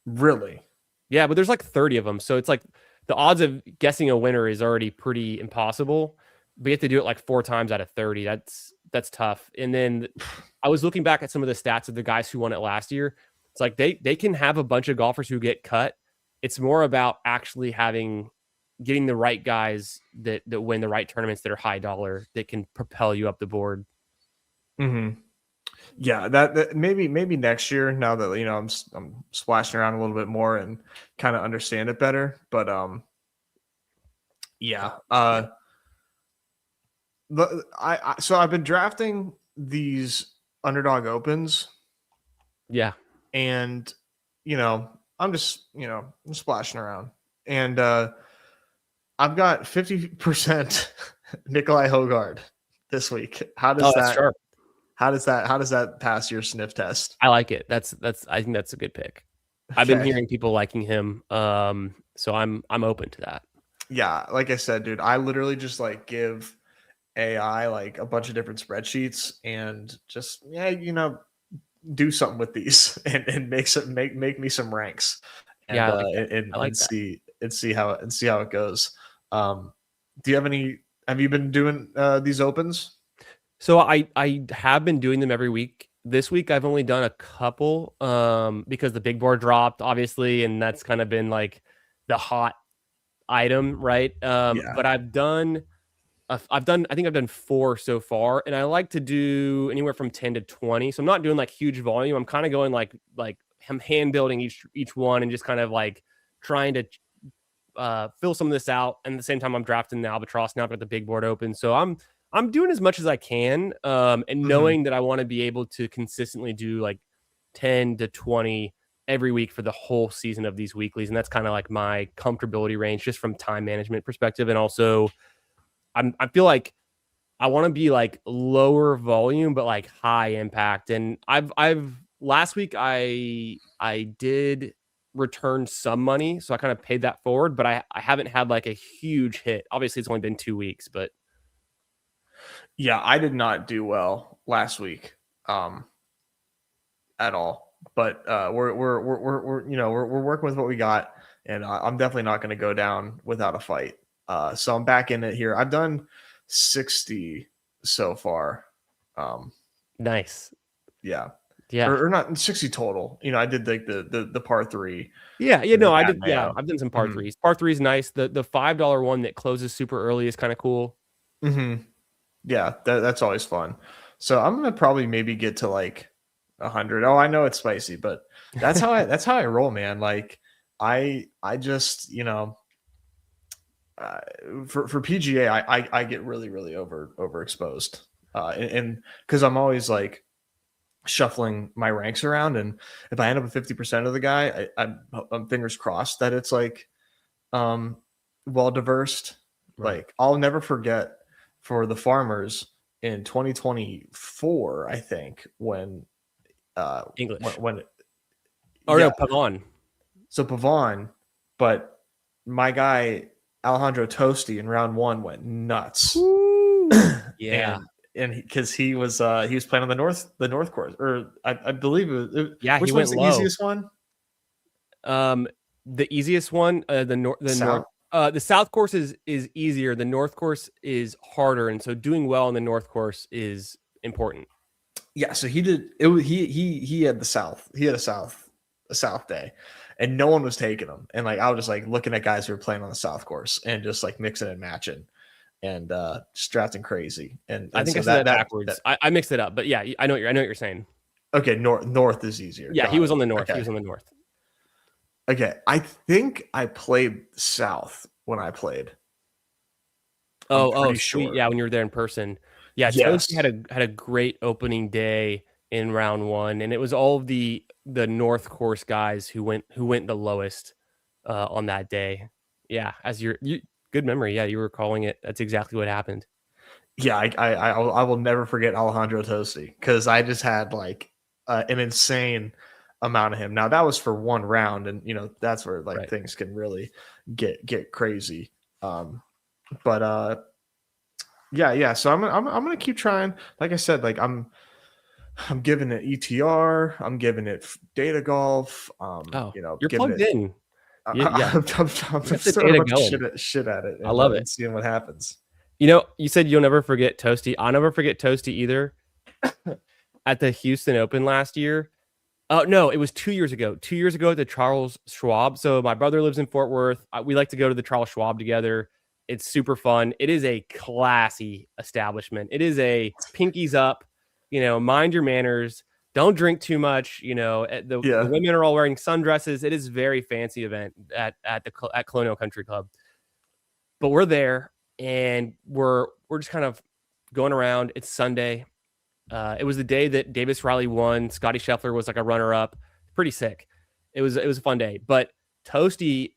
Really? Yeah, but there's like 30 of them, so it's like the odds of guessing a winner is already pretty impossible. But you have to do it like 4 times out of 30. That's tough. And then I was looking back at some of the stats of the guys who won it last year. It's like they can have a bunch of golfers who get cut. It's more about actually getting the right guys that win the right tournaments that are high dollar that can propel you up the board. Mm-hmm. Yeah, that maybe next year. Now that you know, I'm splashing around a little bit more and kind of understand it better. But yeah. So I've been drafting these Underdog Opens, Yeah. and you know, I'm splashing around, and I've got 50% Nikolai Hogard this week. That's sharp. How does that pass your sniff test? I like it. That's I think that's a good pick. I've been hearing people liking him. So I'm open to that. Yeah, like I said, dude, I literally just like give AI like a bunch of different spreadsheets and just do something with these and make me some ranks and Yeah, I like that. I like and that. see how it goes. Do you have you been doing these opens? So I have been doing them every week. This week I've only done a couple because the big board dropped, obviously, and that's kind of been like the hot item, right? Yeah. But I think I've done 4 so far, and I like to do anywhere from 10 to 20. So I'm not doing like huge volume. I'm kind of going like I'm hand building each one and just kind of like trying to fill some of this out. And at the same time, I'm drafting the Albatross now. I've got the big board open, so I'm doing as much as I can, and knowing that I want to be able to consistently do like 10 to 20 every week for the whole season of these weeklies, and that's kind of like my comfortability range, just from time management perspective, and also I feel like I want to be like lower volume but like high impact. And I've last week I did return some money, so I kind of paid that forward, but I haven't had like a huge hit. Obviously, it's only been 2 weeks, but Yeah, I did not do well last week at all. But we're working with what we got, and I'm definitely not going to go down without a fight. So I'm back in it here. I've done 60 so far. nice. Yeah. Yeah. Or not 60 total. I did like the par 3. Yeah, The I Pat did. Yeah, Mayo. I've done some par threes. Par three is nice. The $5 one that closes super early is kind of cool. Mm-hmm. Yeah, that's always fun. So I'm gonna probably maybe get to like 100. Oh, I know it's spicy, but that's how I roll, man. Like I just for PGA I get really overexposed, and because I'm always like shuffling my ranks around, and if I end up with 50% of the guy, I'm fingers crossed that it's like well diversed. Right. Like I'll never forget for the farmers in 2024, I think, when English. when Oh yeah, no, Pavon. so Pavon, but my guy Alejandro Tosti in round 1 went nuts. Yeah. and because he was playing on the north course, or I believe Yeah, which he one's went the low. easiest one? The easiest one, South. the south course is easier. The north course is harder, and so doing well in the north course is important. Yeah, so he did it. He had the South. He had a South day, and no one was taking him. And like I was just like looking at guys who were playing on the South course and just like mixing and matching and just drafting crazy. I And think I so said that that backwards. I mixed it up, but yeah, I know what you're saying. okay, north is easier. Yeah, he Got was it. on the north. He Okay. was on the north. Okay. I think I played South when I played. I'm Oh, pretty sweet. sure. Yeah, when you were there in person. Yeah, Toasty Yes. had a great opening day in round one, and it was all of the North Course guys who went the lowest on that day. Yeah, as you good memory. Yeah, you were calling it. That's exactly what happened. Yeah, I will never forget Alejandro Tosti because I just had like an insane amount of him. Now that was for one round, and that's where like Right. things can really get crazy. But yeah. So I'm gonna keep trying. Like I said, like I'm giving it ETR. I'm giving it data golf. Oh, you're Giving plugged it. in. Yeah, I'm you got the throwing a data bunch of going. shit at it I love it. and seeing what happens. You said you'll never forget Toasty. I'll never forget Toasty either. At the Houston Open last year. Oh no, it was 2 years ago. 2 years ago at the Charles Schwab. So my brother lives in Fort Worth. We like to go to the Charles Schwab together. It's super fun. It is a classy establishment. It is a pinkies up. Mind your manners. Don't drink too much. The Yeah. women are all wearing sundresses. It is a very fancy event at Colonial Country Club. But we're there and we're just kind of going around. It's Sunday. It was the day that Davis Riley won. Scotty Scheffler was like a runner up. Pretty sick. It was a fun day. But Toasty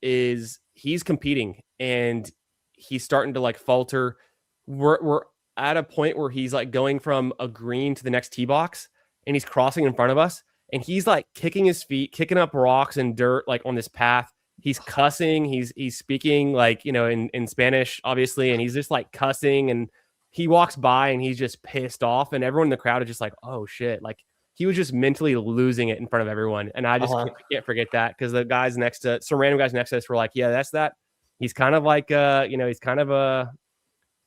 he's competing and he's starting to like falter. We're at a point where he's like going from a green to the next tee box and he's crossing in front of us and he's like kicking his feet, kicking up rocks and dirt like on this path. He's cussing. He's speaking like in Spanish, obviously, and he's just like cussing and he walks by and he's just pissed off and everyone in the crowd is just like, oh shit. Like he was just mentally losing it in front of everyone. And I just can't forget that because the guys some random guys next to us were like, yeah, that's that. He's kind of like, he's kind of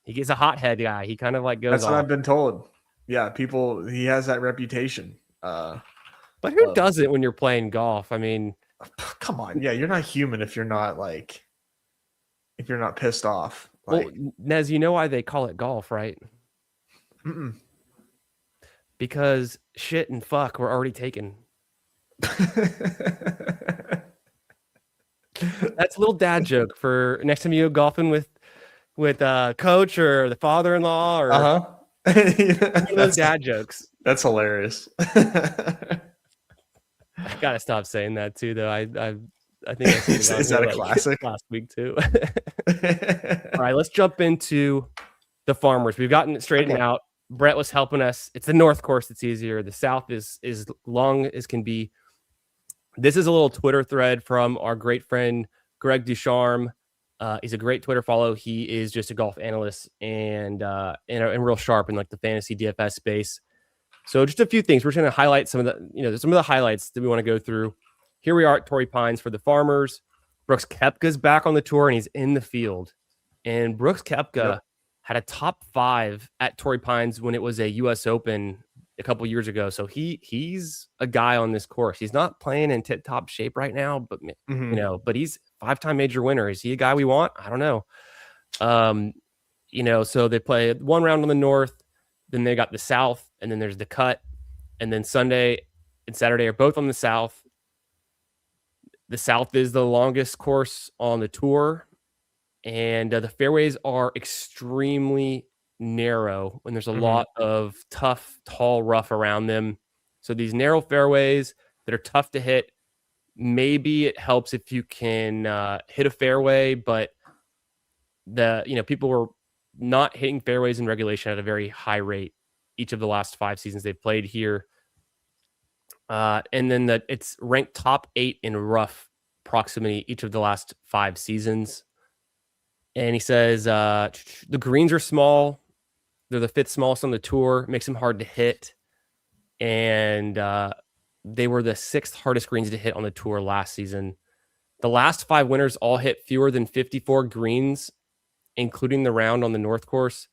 he gets a hothead guy. He kind of like goes That's what off. I've been told. Yeah, he has that reputation. But who doesn't when you're playing golf? I mean, come on. Yeah, you're not human if you're not pissed off. Like, well, Nez, you know why they call it golf, right? mm-mm. Because shit and fuck were already taken. That's a little dad joke for next time you go golfing with coach or the father-in-law or one of those dad jokes. That's hilarious. I gotta stop saying that too, though. I think I said is that a classic last week too. All right, let's jump into the farmers. We've gotten it straightened out. Brett was helping us. It's the North course that's easier. The South is long as can be. This is a little Twitter thread from our great friend Greg Ducharme. He's a great Twitter follow. He is just a golf analyst and real sharp in like the fantasy DFS space. So just a few things. We're going to highlight some of the highlights that we want to go through. Here we are at Torrey Pines for the Farmers. Brooks Koepka's back on the tour and he's in the field. And Brooks Koepka had a top 5 at Torrey Pines when it was a U.S. Open a couple years ago. So he's a guy on this course. He's not playing in tip-top shape right now, but but he's 5-time major winner. Is he a guy we want? I don't know. So they play one round on the North, then they got the South, and then there's the Cut, and then Sunday and Saturday are both on the South. The South is the longest course on the tour, and the fairways are extremely narrow when there's a lot of tough, tall rough around them. So these narrow fairways that are tough to hit, maybe it helps if you can hit a fairway, but people were not hitting fairways in regulation at a very high rate each of the last 5 seasons they've played here. And then it's ranked top 8 in rough proximity each of the last 5 seasons. And he says the greens are small. They're the 5th smallest on the tour. Makes them hard to hit. And they were the 6th hardest greens to hit on the tour last season. The last 5 winners all hit fewer than 54 greens, including the round on the North Course.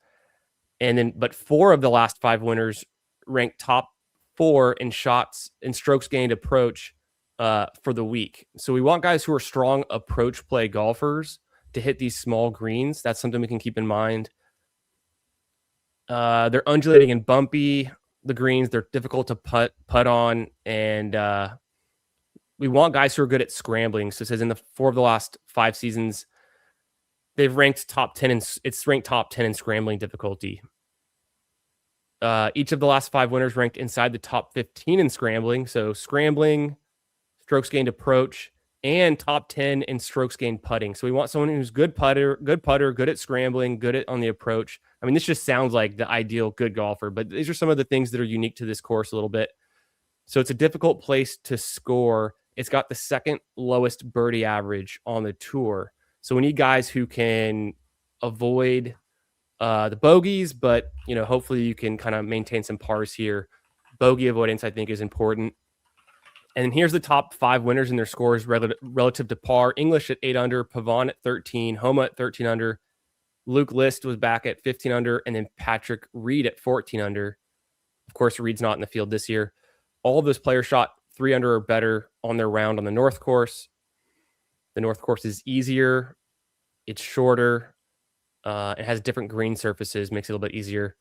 But 4 of the last 5 winners ranked top 4 in shots and strokes gained approach for the week. So we want guys who are strong approach play golfers to hit these small greens. That's something we can keep in mind. They're undulating and bumpy, the greens. They're difficult to putt on, and we want guys who are good at scrambling. So it says in the 4 of the last 5 seasons, they've ranked top 10, and it's ranked top 10 in scrambling difficulty. Each of the last 5 winners ranked inside the top 15 in scrambling. So scrambling, strokes gained approach, and top 10 in strokes gained putting. So we want someone who's good putter, good at scrambling, good at on the approach. I mean, this just sounds like the ideal good golfer, but these are some of the things that are unique to this course a little bit. So it's a difficult place to score. It's got the second lowest birdie average on the tour. So we need guys who can avoid the bogeys, but hopefully you can kind of maintain some pars here. Bogey avoidance, I think, is important. And here's the top 5 winners in their scores relative to par. English at 8 under, Pavon at 13, Homa at 13 under, Luke List was back at 15 under, and then Patrick Reed at 14 under. Of course, Reed's not in the field this year. All of those players shot 3 under or better on their round on the North Course. The North Course is easier. It's shorter. It has different green surfaces, makes it a little bit easier.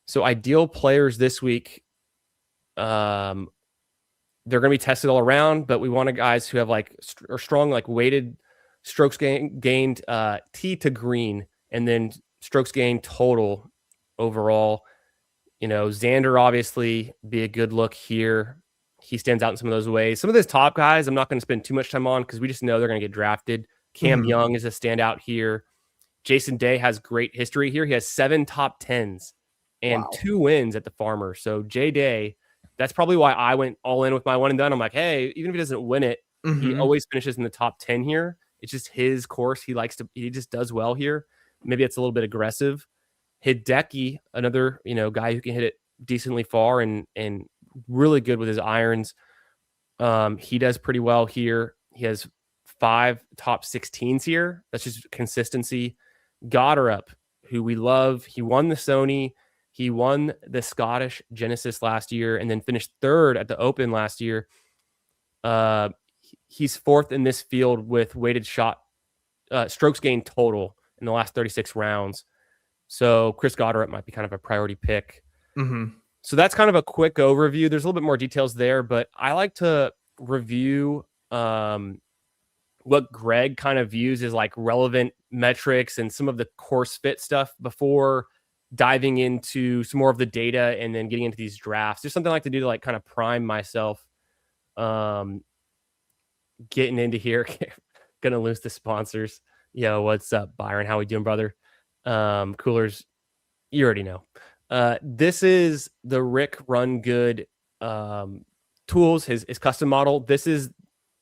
So ideal players this week, they're going to be tested all around, but we want guys who have strong, weighted strokes gained tee to green, and then strokes gained total overall. Xander obviously be a good look here. He stands out in some of those ways. Some of those top guys, I'm not going to spend too much time on because we just know they're going to get drafted. Cam Young is a standout here. Jason Day has great history here. He has 7 top 10s and 2 wins at the Farmer. So Jay Day, that's probably why I went all in with my one and done. I'm like, hey, even if he doesn't win it, he always finishes in the top 10 here. It's just his course. He just does well here. Maybe it's a little bit aggressive. Hideki, another, guy who can hit it decently far and really good with his irons. He does pretty well here. He has 5 top 16s here. That's just consistency. Goddard, who we love. He won the Sony. He won the Scottish Genesis last year and then finished 3rd at the Open last year. He's 4th in this field with weighted strokes gained total in the last 36 rounds. So Chris Goddard might be kind of a priority pick. So that's kind of a quick overview. There's a little bit more details there, but I like to review what Greg kind of views as relevant metrics and some of the course fit stuff before diving into some more of the data and then getting into these drafts. There's something I like to do to kind of prime myself getting into here. Gonna lose the sponsors. Yo, what's up, Byron? How we doing, brother? Coolers, you already know. This is the Rick Run Good tools, his custom model. This is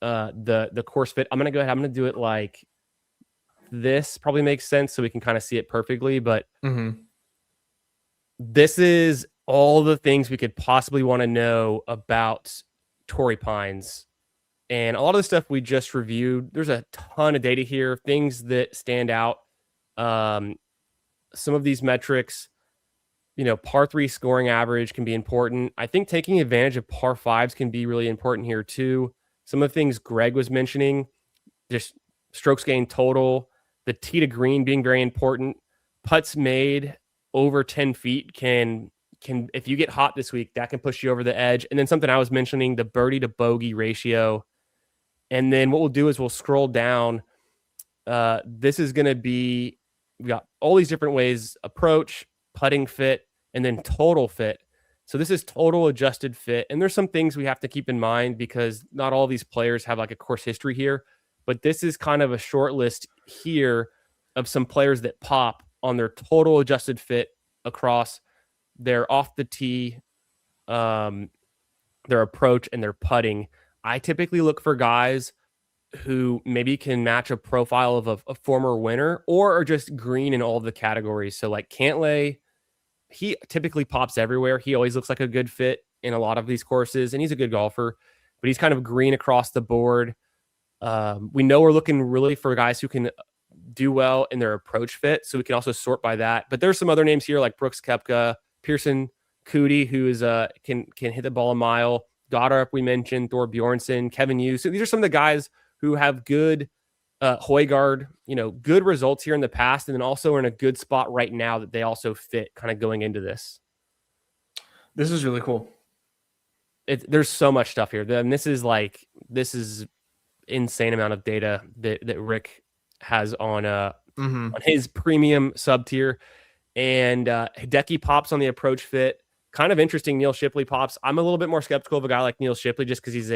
the course fit. I'm gonna go ahead. I'm gonna do it like this. Probably makes sense so we can kind of see it perfectly. But this is all the things we could possibly want to know about Torrey Pines. And a lot of the stuff we just reviewed, there's a ton of data here, things that stand out. Some of these metrics, par 3 scoring average can be important. I think taking advantage of par 5s can be really important here too. Some of the things Greg was mentioning, just strokes gained total, the tee to green being very important. Putts made over 10 feet can if you get hot this week, that can push you over the edge. And then something I was mentioning, the birdie to bogey ratio. And then what we'll do is we'll scroll down. This is going to be, we got all these different ways: approach, putting fit, and then total fit. So this is total adjusted fit. And there's some things we have to keep in mind because not all these players have a course history here. But this is kind of a short list here of some players that pop on their total adjusted fit across their off the tee, their approach, and their putting. I typically look for guys who maybe can match a profile of a former winner or are just green in all of the categories. So Cantlay, he typically pops everywhere. He always looks like a good fit in a lot of these courses, and he's a good golfer, but he's kind of green across the board. We know we're looking really for guys who can do well in their approach fit, so we can also sort by that. But there's some other names here like Brooks Koepka, Pearson Cootie, who is can hit the ball a mile. Goddard, we mentioned, Thor Bjornsson, Kevin Hughes. So these are some of the guys who have good Højgaard, good results here in the past, and then also are in a good spot right now that they also fit kind of going into this. This is really cool. There's so much stuff here. And this is insane amount of data that Rick has on his premium sub tier. And Hideki pops on the approach fit. Kind of interesting. Neil Shipley pops. I'm a little bit more skeptical of a guy like Neil Shipley just because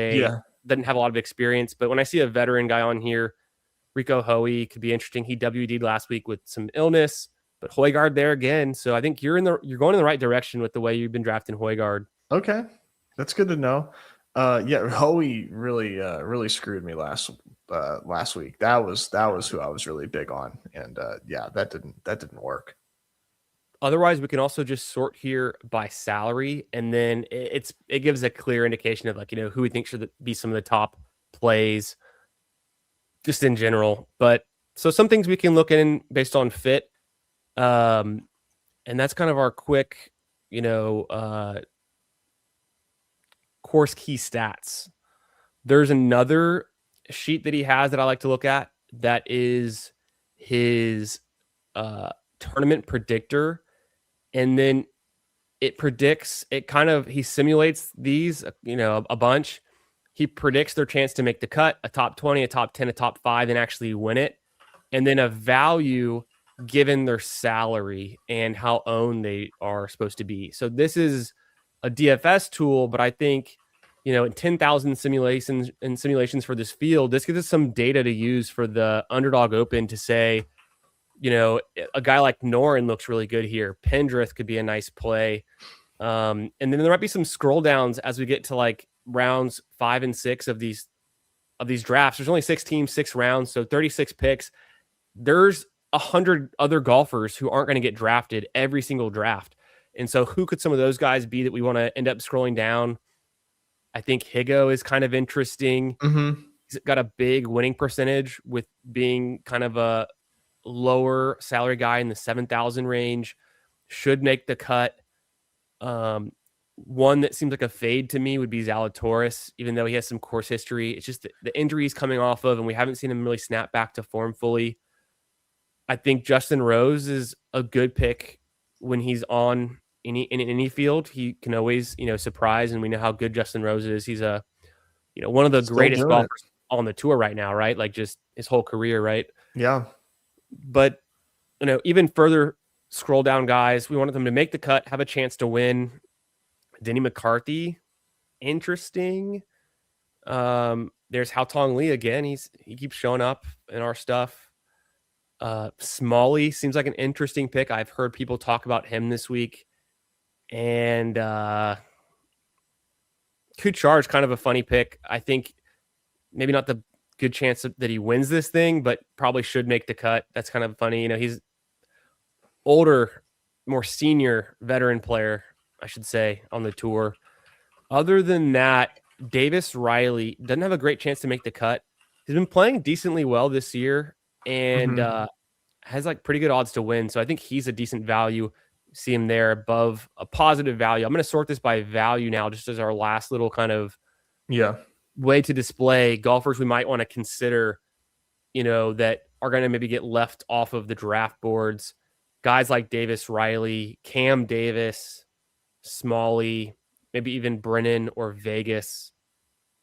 doesn't have a lot of experience. But when I see a veteran guy on here, Rico Hoey could be interesting. He WD'd last week with some illness, but Højgaard there again. So I think you're going in the right direction with the way you've been drafting Højgaard. Okay, that's good to know. Hoey really screwed me last week. That was who I was really big on, and that didn't work. Otherwise, we can also just sort here by salary, and then it gives a clear indication of who we think should be some of the top plays, just in general. But so some things we can look in based on fit, and that's kind of our quick, course key stats. There's another sheet that he has that I like to look at. That is his tournament predictor. And then he simulates these, a bunch. He predicts their chance to make the cut, a top 20, a top 10, a top 5, and actually win it. And then a value given their salary and how owned they are supposed to be. So this is a DFS tool, but I think, in 10,000 simulations for this field, this gives us some data to use for the Underdog Open to say, a guy like Noren looks really good here. Pendrith could be a nice play. And then there might be some scroll downs as we get to rounds 5 and 6 of these drafts. There's only 6 teams, 6 rounds, so 36 picks. There's 100 other golfers who aren't going to get drafted every single draft. And so who could some of those guys be that we want to end up scrolling down? I think Higo is kind of interesting. Mm-hmm. He's got a big winning percentage with being kind of a lower salary guy in the 7,000 range. Should make the cut. One that seems like a fade to me would be Zalatoris, even though he has some course history. It's just the injuries coming off of, and we haven't seen him really snap back to form fully. I think Justin Rose is a good pick when he's on in any field. He can always, surprise, and we know how good Justin Rose is. He's one of the greatest golfers on the tour right now, right? Just his whole career, right? Yeah. But, even further scroll down guys, we wanted them to make the cut, have a chance to win. Denny McCarthy, interesting. There's Haotong Li again. He keeps showing up in our stuff. Smalley seems like an interesting pick. I've heard people talk about him this week. And Kuchar is kind of a funny pick. I think maybe not the good chance that he wins this thing, but probably should make the cut. That's kind of funny. He's older, more senior veteran player, I should say, on the tour. Other than that, Davis Riley doesn't have a great chance to make the cut. He's been playing decently well this year and has pretty good odds to win. So I think he's a decent value. See him there above a positive value. I'm going to sort this by value now, just as our last little kind of way to display golfers we might want to consider, that are going to maybe get left off of the draft boards. Guys like Davis Riley, Cam Davis, Smalley, maybe even Brennan or Vegas,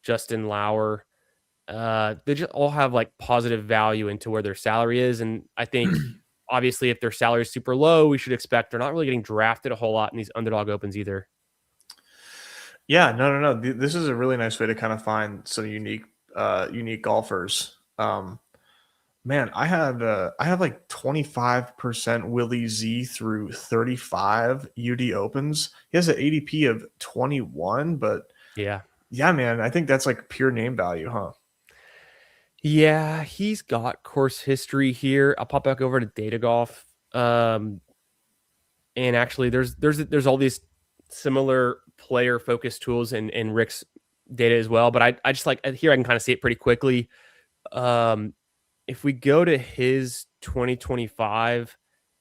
Justin Lauer. They just all have positive value into where their salary is. And I think obviously if their salary is super low, we should expect they're not really getting drafted a whole lot in these Underdog Opens either. Yeah, no. This is a really nice way to kind of find some unique golfers. Man, I have 25% Willie Z through 35 UD Opens. He has an ADP of 21, but yeah, man, I think that's pure name value, huh? Yeah, he's got course history here. I'll pop back over to Data Golf. And actually there's all these similar player focused tools in Rick's data as well. But I just here I can kind of see it pretty quickly. Um, if we go to his 2025,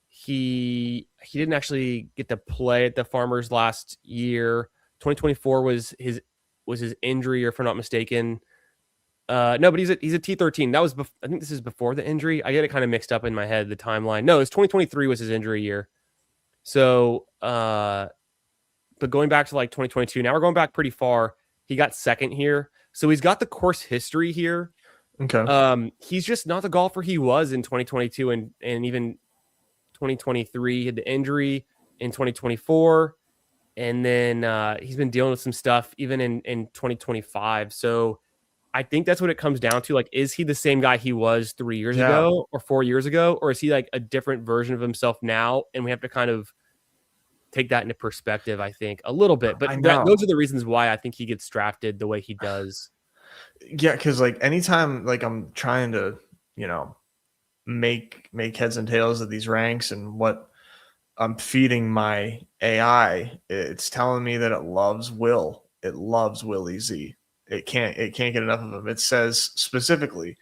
he didn't actually get to play at the Farmers last year. 2024 was his injury, or if I'm not mistaken. No, but he's a T13. That was I think this is before the injury. I get it kind of mixed up in my head, the timeline. No, it's 2023 was his injury year. So, but going back to like 2022, now we're going back pretty far. He got second here, so he's got the course history here. Okay. He's just not the golfer he was in 2022 and even 2023. He had the injury in 2024, and then he's been dealing with some stuff even in 2025. So I think that's what it comes down to. Like, is he the same guy he was 3 years Yeah. ago or 4 years ago, or is he like a different version of himself now? And we have to kind of take that into perspective, I think, a little bit. But I know. those are the reasons why I think he gets drafted the way he does. Yeah, because like anytime like I'm trying to, you know, make heads and tails of these ranks and what I'm feeding my AI, it's telling me that it loves Will. It loves Willie Z. It can't get enough of him. It says specifically,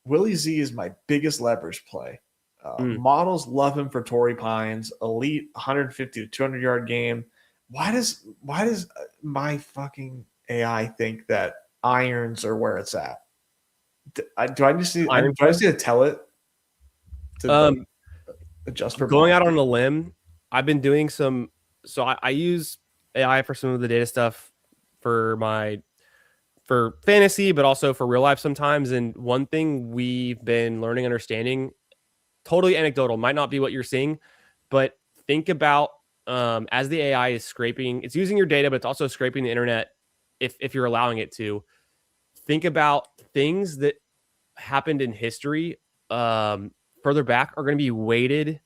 Willie Z is my biggest leverage play. Mm. Models love him for Torrey Pines, elite 150 to 200 yard game. Why does my fucking AI think that irons are where it's at? Do I just need to tell it to Um, adjust for Going out bomb? on a limb, I've been doing some. So I use AI for some of the data stuff for fantasy, but also for real life sometimes. And one thing we've been learning, understanding, totally anecdotal, might not be what you're seeing, but think about as the AI is scraping, it's using your data, but it's also scraping the internet if you're allowing it to. Think about things that happened in history further back are going to be weighted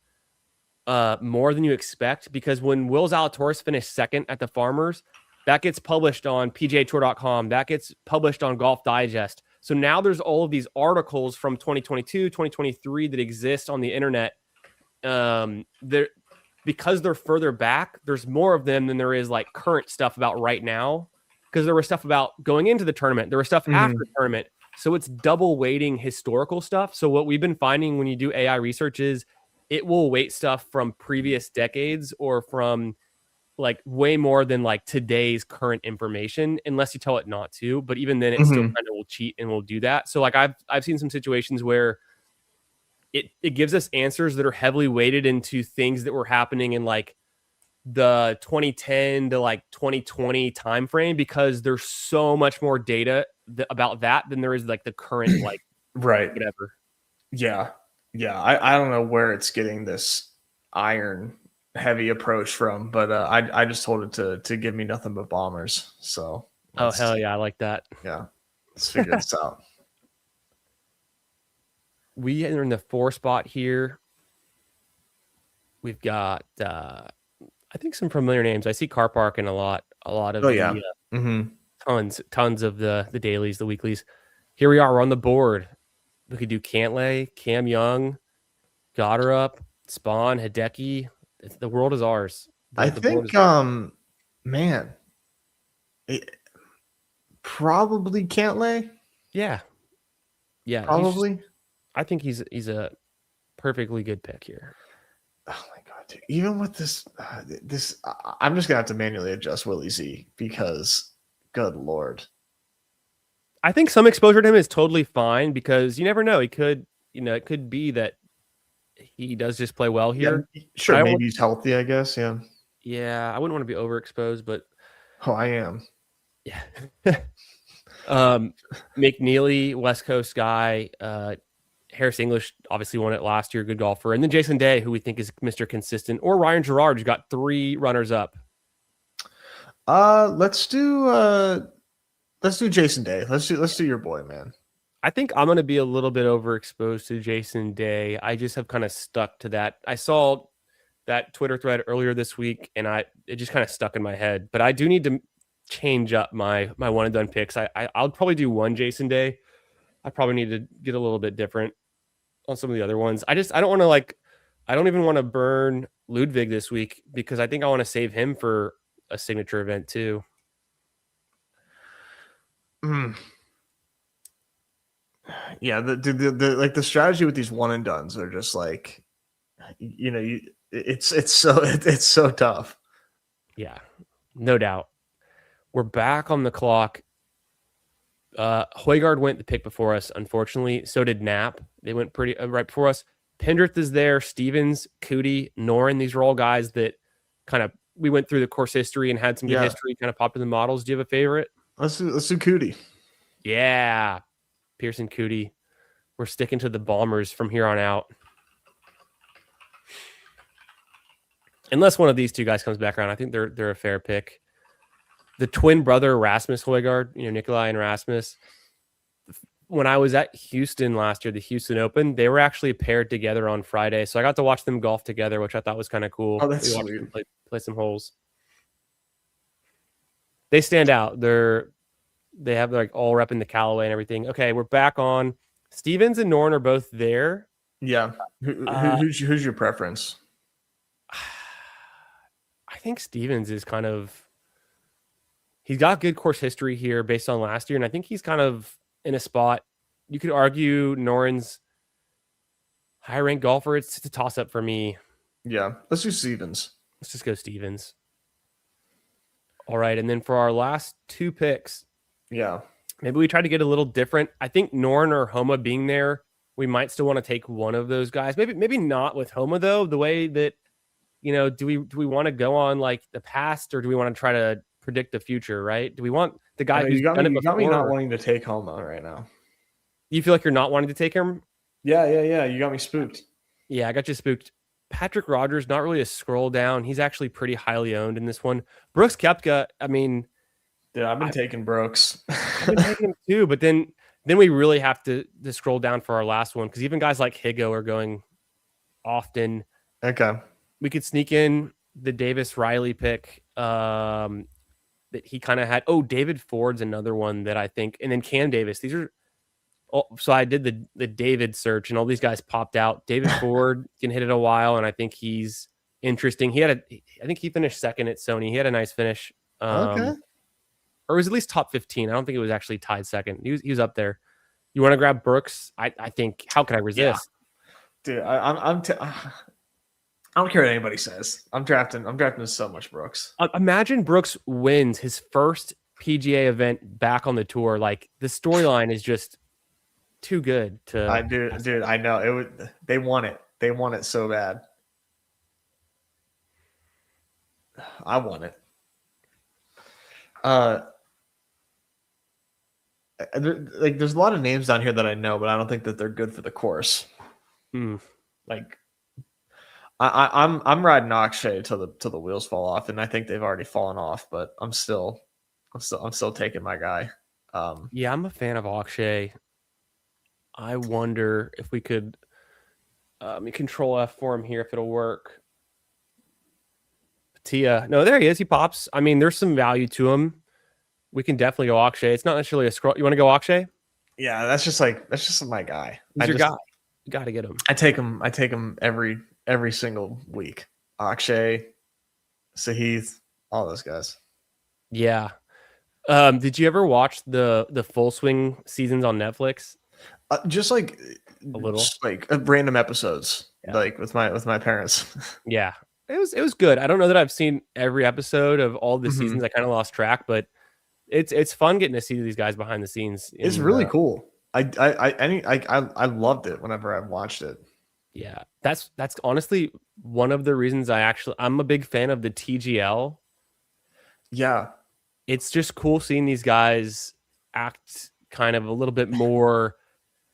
more than you expect, because when Will Zalatoris finished second at the Farmers, that gets published on PGAtour.com. That gets published on Golf Digest. So now there's all of these articles from 2022, 2023 that exist on the internet. They're, because they're further back, there's more of them than there is like current stuff about right now. Because there was stuff about going into the tournament, there was stuff after the tournament. So it's double weighting historical stuff. So what we've been finding when you do AI research is it will weight stuff from previous decades or from like way more than like today's current information, unless you tell it not to. But even then, it still kind of will cheat and will do that. So like I've seen some situations where it gives us answers that are heavily weighted into things that were happening in like the 2010 to like 2020 timeframe, because there's so much more data about that than there is like the current like Right. whatever. Yeah. Yeah. I don't know where it's getting this iron heavy approach from, but I just told it to give me nothing but bombers. So Oh hell yeah, I like that. yeah, let's figure this out. We are in the 4 spot here. We've got I think some familiar names. I see Car Parking a lot of Oh yeah. the tons of the dailies, the weeklies. Here we are, we're on the board. We could do Cantlay, Cam Young, Goddard, Spawn, Hideki. The world is ours. I The board think is man, it probably Cantlay. yeah. Probably. I think he's a perfectly good pick here. Oh my god, dude. Even with this I'm just gonna have to manually adjust Willie Z because good lord. I think some exposure to him is totally fine, because you never know. He could, it could be that he does just play well here. Yeah, sure, I maybe he's healthy, I guess. Yeah. I wouldn't want to be overexposed, but Oh, I am. yeah. McNeely, West Coast guy. Harris English obviously won it last year, good golfer. And then Jason Day, who we think is Mr. Consistent, or Ryan Gerard, who's got 3 runners up. Let's do Jason Day. Let's do your boy, man. I think I'm going to be a little bit overexposed to Jason Day. I just have kind of stuck to that. I saw that Twitter thread earlier this week, and it just kind of stuck in my head. But I do need to change up my one and done picks. I'll probably do one Jason Day. I probably need to get a little bit different on some of the other ones. I don't want to I don't even want to burn Ludwig this week, because I think I want to save him for a signature event too. Yeah, the strategy with these one and dones are just like, it's so tough. Yeah, no doubt. We're back on the clock. Højgaard went the pick before us, unfortunately. So did Knapp. They went pretty right before us. Pendrith is there. Stevens, Cootie, Noren. These are all guys that kind of we went through the course history and had some good history, kind of popped in the models. Do you have a favorite? Let's do Cootie. Yeah, Pearson Cootie. We're sticking to the Bombers from here on out. Unless one of these two guys comes back around, I think they're a fair pick. The twin brother Rasmus Højgaard, Nikolai and Rasmus. When I was at Houston last year, the Houston Open, they were actually paired together on Friday, so I got to watch them golf together, which I thought was kind of cool. Oh, that's sweet. Play some holes. They stand out. They have like all repping the Callaway and everything. Okay, we're back on. Stevens and Noren are both there. Yeah. Who's your preference? I think Stevens is kind of. He's got good course history here based on last year, and I think he's kind of in a spot. You could argue Noren's high-ranked golfer. It's a toss-up for me. Yeah, let's do Stevens. Let's just go Stevens. All right, and then for our last two picks, maybe we try to get a little different. I think Noren or Homa being there, we might still want to take one of those guys. Maybe not with Homa though. The way that do we want to go on like the past, or do we want to try to predict the future? Right? Do we want the guy who's done it before? You got me not wanting to take Homa right now. You feel like you're not wanting to take him? Yeah. You got me spooked. Yeah, I got you spooked. Patrick Rogers, not really a scroll down. He's actually pretty highly owned in this one. Brooks Koepka, I mean, dude, I've been taking Brooks. I've been taking him too, but then we really have to scroll down for our last one because even guys like Higo are going often. Okay, we could sneak in the Davis Riley pick that he kind of had. Oh, David Ford's another one that I think, and then Cam Davis. These are. So I did the David search, and all these guys popped out. David Ford can hit it a while, and I think he's interesting. I think he finished second at Sony. He had a nice finish. Okay. Or was at least top 15. I don't think it was actually tied second. He was up there. You want to grab Brooks? I think. How can I resist? Yeah. Dude, I don't care what anybody says. I'm drafting so much Brooks. Imagine Brooks wins his first PGA event back on the tour. Like the storyline is just too good to. Dude, I know it. They want it. They want it so bad. I want it. There's a lot of names down here that I know, but I don't think that they're good for the course. Like, I'm riding Akshay till the wheels fall off, and I think they've already fallen off. But I'm still taking my guy. Yeah, I'm a fan of Akshay. I wonder if we could control F for him here if it'll work. Tia, no, there he is. He pops. I mean, there's some value to him. We can definitely go Akshay. It's not necessarily a scroll. You want to go Akshay? Yeah, that's just my guy. He's your guy. You got to get him. I take him every single week. Akshay, Sahith, all those guys. Yeah. Did you ever watch the Full Swing seasons on Netflix? Just like a little, like random episodes, like with my parents. Yeah, it was good. I don't know that I've seen every episode of all the seasons. I kind of lost track, but it's fun getting to see these guys behind the scenes. It's really cool. I loved it whenever I watched it. Yeah, that's honestly one of the reasons I'm a big fan of the TGL. Yeah, it's just cool seeing these guys act kind of a little bit more.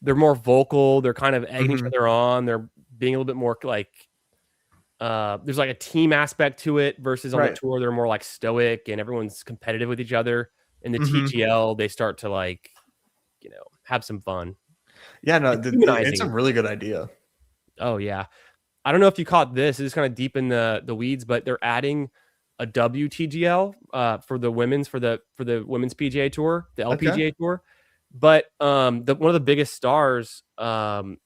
They're more vocal. They're kind of egging each other on. They're being a little bit more like, there's like a team aspect to it versus on the tour. They're more like stoic and everyone's competitive with each other. In the TGL, they start to like, have some fun. Yeah, no, it's a really good idea. Oh yeah. I don't know if you caught this. It's kind of deep in the weeds, but they're adding a WTGL for the women's PGA Tour, the LPGA Tour. But one of the biggest stars, Nelly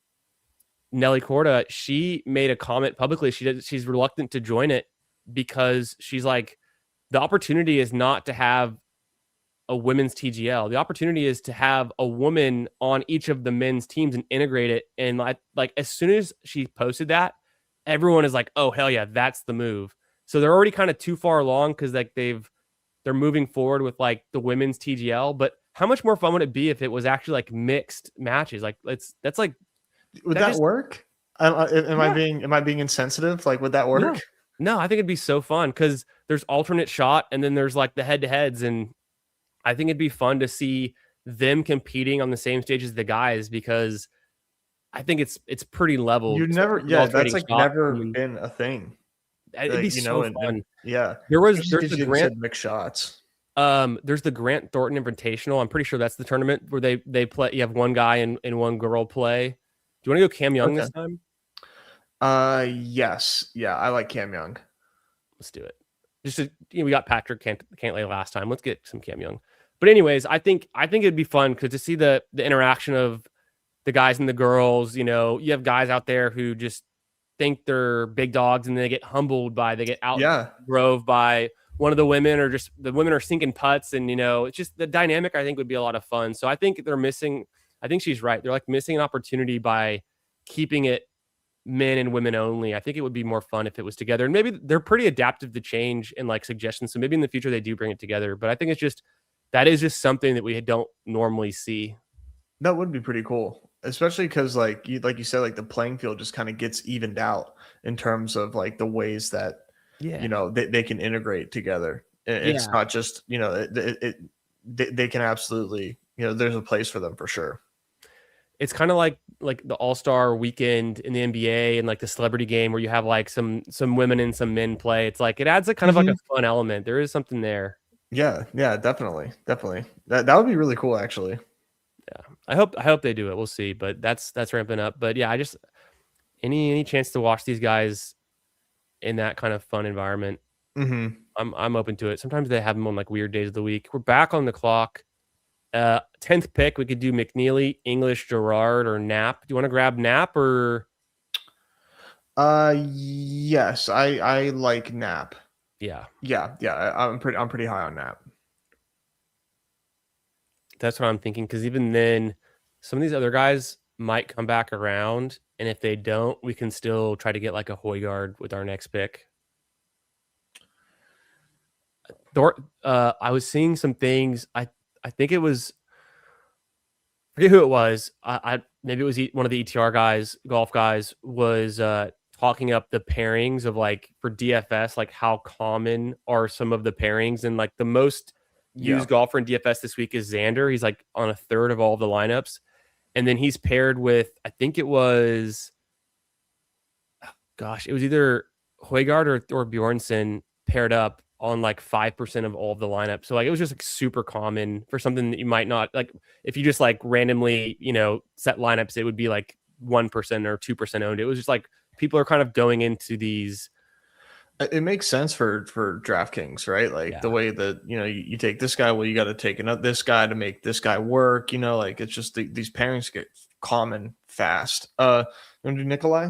Korda, she made a comment publicly. She's reluctant to join it because she's like, the opportunity is not to have a women's TGL. The opportunity is to have a woman on each of the men's teams and integrate it. And like as soon as she posted that, everyone is like, "Oh hell yeah, that's the move." So they're already kind of too far along because like they're moving forward with like the women's TGL. But how much more fun would it be if it was actually like mixed matches? Like that's like Would that that just work? Am I yeah. being insensitive? Like, would that work? No. No, I think it'd be so fun because there's alternate shot and then there's like the head to heads. And I think it'd be fun to see them competing on the same stage as the guys because I think it's pretty level, You never, especially with yeah, that's alternating like shots. I never mean, been a thing. it'd be Like, so and fun. yeah, There's especially because the you Grant said mixed shots. there's the Grant Thornton Invitational. I'm pretty sure that's the tournament where they play. You have one guy and one girl play. Do you want to go Cam Young Okay. this time? Yes, yeah, I like Cam Young. Let's do it. Just we got Patrick Cantlay last time. Let's get some Cam Young. But anyways, I think it'd be fun because to see the interaction of the guys and the girls. You have guys out there who just think they're big dogs and they get humbled they get out Yeah, drove by one of the women, or just the women are sinking putts. And it's just the dynamic I think would be a lot of fun. So I think they're missing. I think she's right. They're like missing an opportunity by keeping it men and women only. I think it would be more fun if it was together. And maybe they're pretty adaptive to change and like suggestions. So maybe in the future they do bring it together. But I think that is just something that we don't normally see. that would be pretty cool, especially because like you said, like the playing field just kind of gets evened out in terms of like the ways that Yeah. they can integrate together. It's Yeah. not just they can absolutely there's a place for them for sure. It's kind of like the All-Star weekend in the NBA and like the celebrity game where you have like some women and some men play. It's like it adds a kind of like a fun element. There is something there. Yeah, yeah, definitely. That would be really cool, actually. Yeah. I hope they do it. We'll see, but that's ramping up. But yeah, I just any chance to watch these guys in that kind of fun environment, Hmm. I'm open to it. Sometimes they have them on like weird days of the week. We're back on the clock. 10th pick, we could do McNeely, English, Gerard, or Knapp. Do you want to grab Knapp or Yes, I like Nap. yeah? Yeah, I'm pretty high on Nap. That's what I'm thinking. Because even then, some of these other guys might come back around, and if they don't, we can still try to get like a Højgaard with our next pick. I was seeing some things. I think it was I forget who it was. I maybe it was one of the ETR guys, golf guys, was talking up the pairings of like for DFS, like how common are some of the pairings, and like the most Yeah. used golfer in DFS this week is Xander. He's like on a third of all of the lineups, and then he's paired with I think it was, gosh, it was either Højgaard or Bjornsson paired up on like 5% of all of the lineup. So like it was just like super common for something that you might not like if you just like randomly, set lineups, it would be like 1% or 2% owned. It was just like people are kind of going into these. It makes sense for DraftKings, right? Like the Yeah. way that you take this guy, well, you got to take this guy to make this guy work. Like it's just these pairings get common fast. You want to do Nikolai?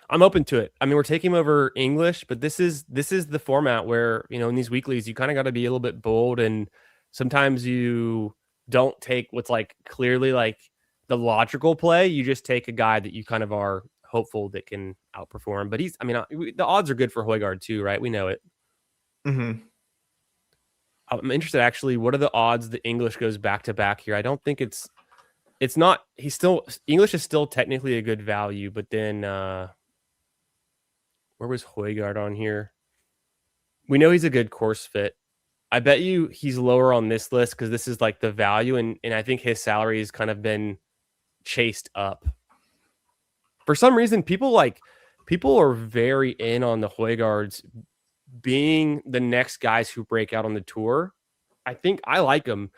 I'm open to it. I mean, we're taking him over English, but this is the format where, in these weeklies, you kind of got to be a little bit bold, and sometimes you don't take what's like clearly like the logical play. You just take a guy that you kind of are hopeful that can outperform. But the odds are good for Højgaard too, right? We know it. Mm-hmm. I'm interested actually. What are the odds that English goes back to back here? I don't think it's not. English is still technically a good value, but then where was Højgaard on here? We know he's a good course fit. I bet you he's lower on this list because this is like the value, and I think his salary has kind of been chased up. For some reason, people are very in on the Højgaards being the next guys who break out on the tour. I think I like them,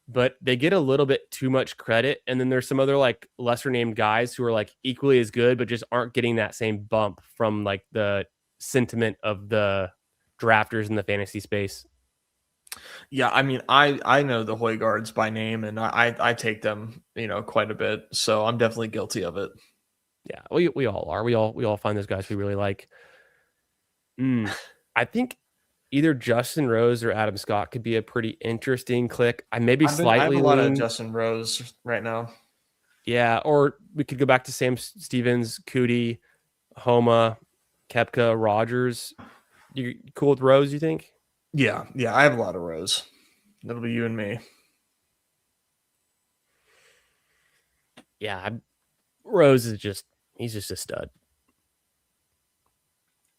but they get a little bit too much credit. And then there's some other like lesser named guys who are like equally as good, but just aren't getting that same bump from like the sentiment of the drafters in the fantasy space. Yeah, I mean, I know the Højgaards by name, and I take them, quite a bit. So I'm definitely guilty of it. Yeah, we all are. We all find those guys we really like. I think either Justin Rose or Adam Scott could be a pretty interesting click. I maybe I have slightly a lot of lean, Justin Rose right now. yeah, or we could go back to Sam Stevens, Cootie, Homa, Kepka, Rogers. You cool with Rose, you think? Yeah, I have a lot of Rose. That'll be you and me. Yeah, Rose is he's just a stud.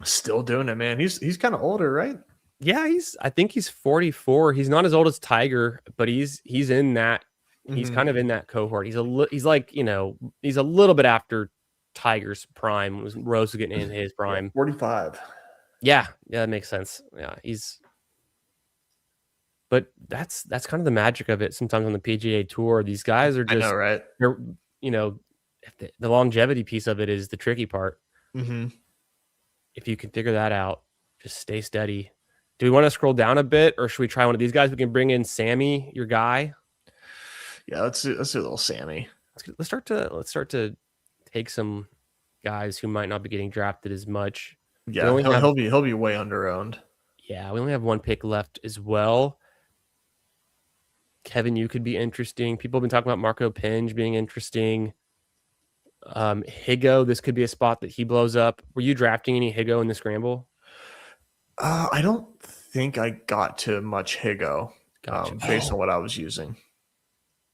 Still doing it, man. He's kind of older, right? Yeah, I think he's 44. He's not as old as Tiger, but he's in that he's kind of in that cohort. He's like, he's a little bit after Tiger's prime. Rose was getting in his prime. Yeah, 45. Yeah, that makes sense. Yeah, but that's kind of the magic of it. Sometimes on the PGA Tour, these guys are just, I know, right? They're, the longevity piece of it is the tricky part. If you can figure that out, just stay steady. Do we want to scroll down a bit, or should we try one of these guys? We can bring in Sammy, your guy. Yeah, let's do a little Sammy. Let's start to take some guys who might not be getting drafted as much. Yeah, he'll be way under-owned. Yeah, we only have one pick left as well. Kevin, you could be interesting. People have been talking about Marco Pinge being interesting. Higo, this could be a spot that he blows up. Were you drafting any Higo in the scramble? I don't think I got to much Higo based on what I was using.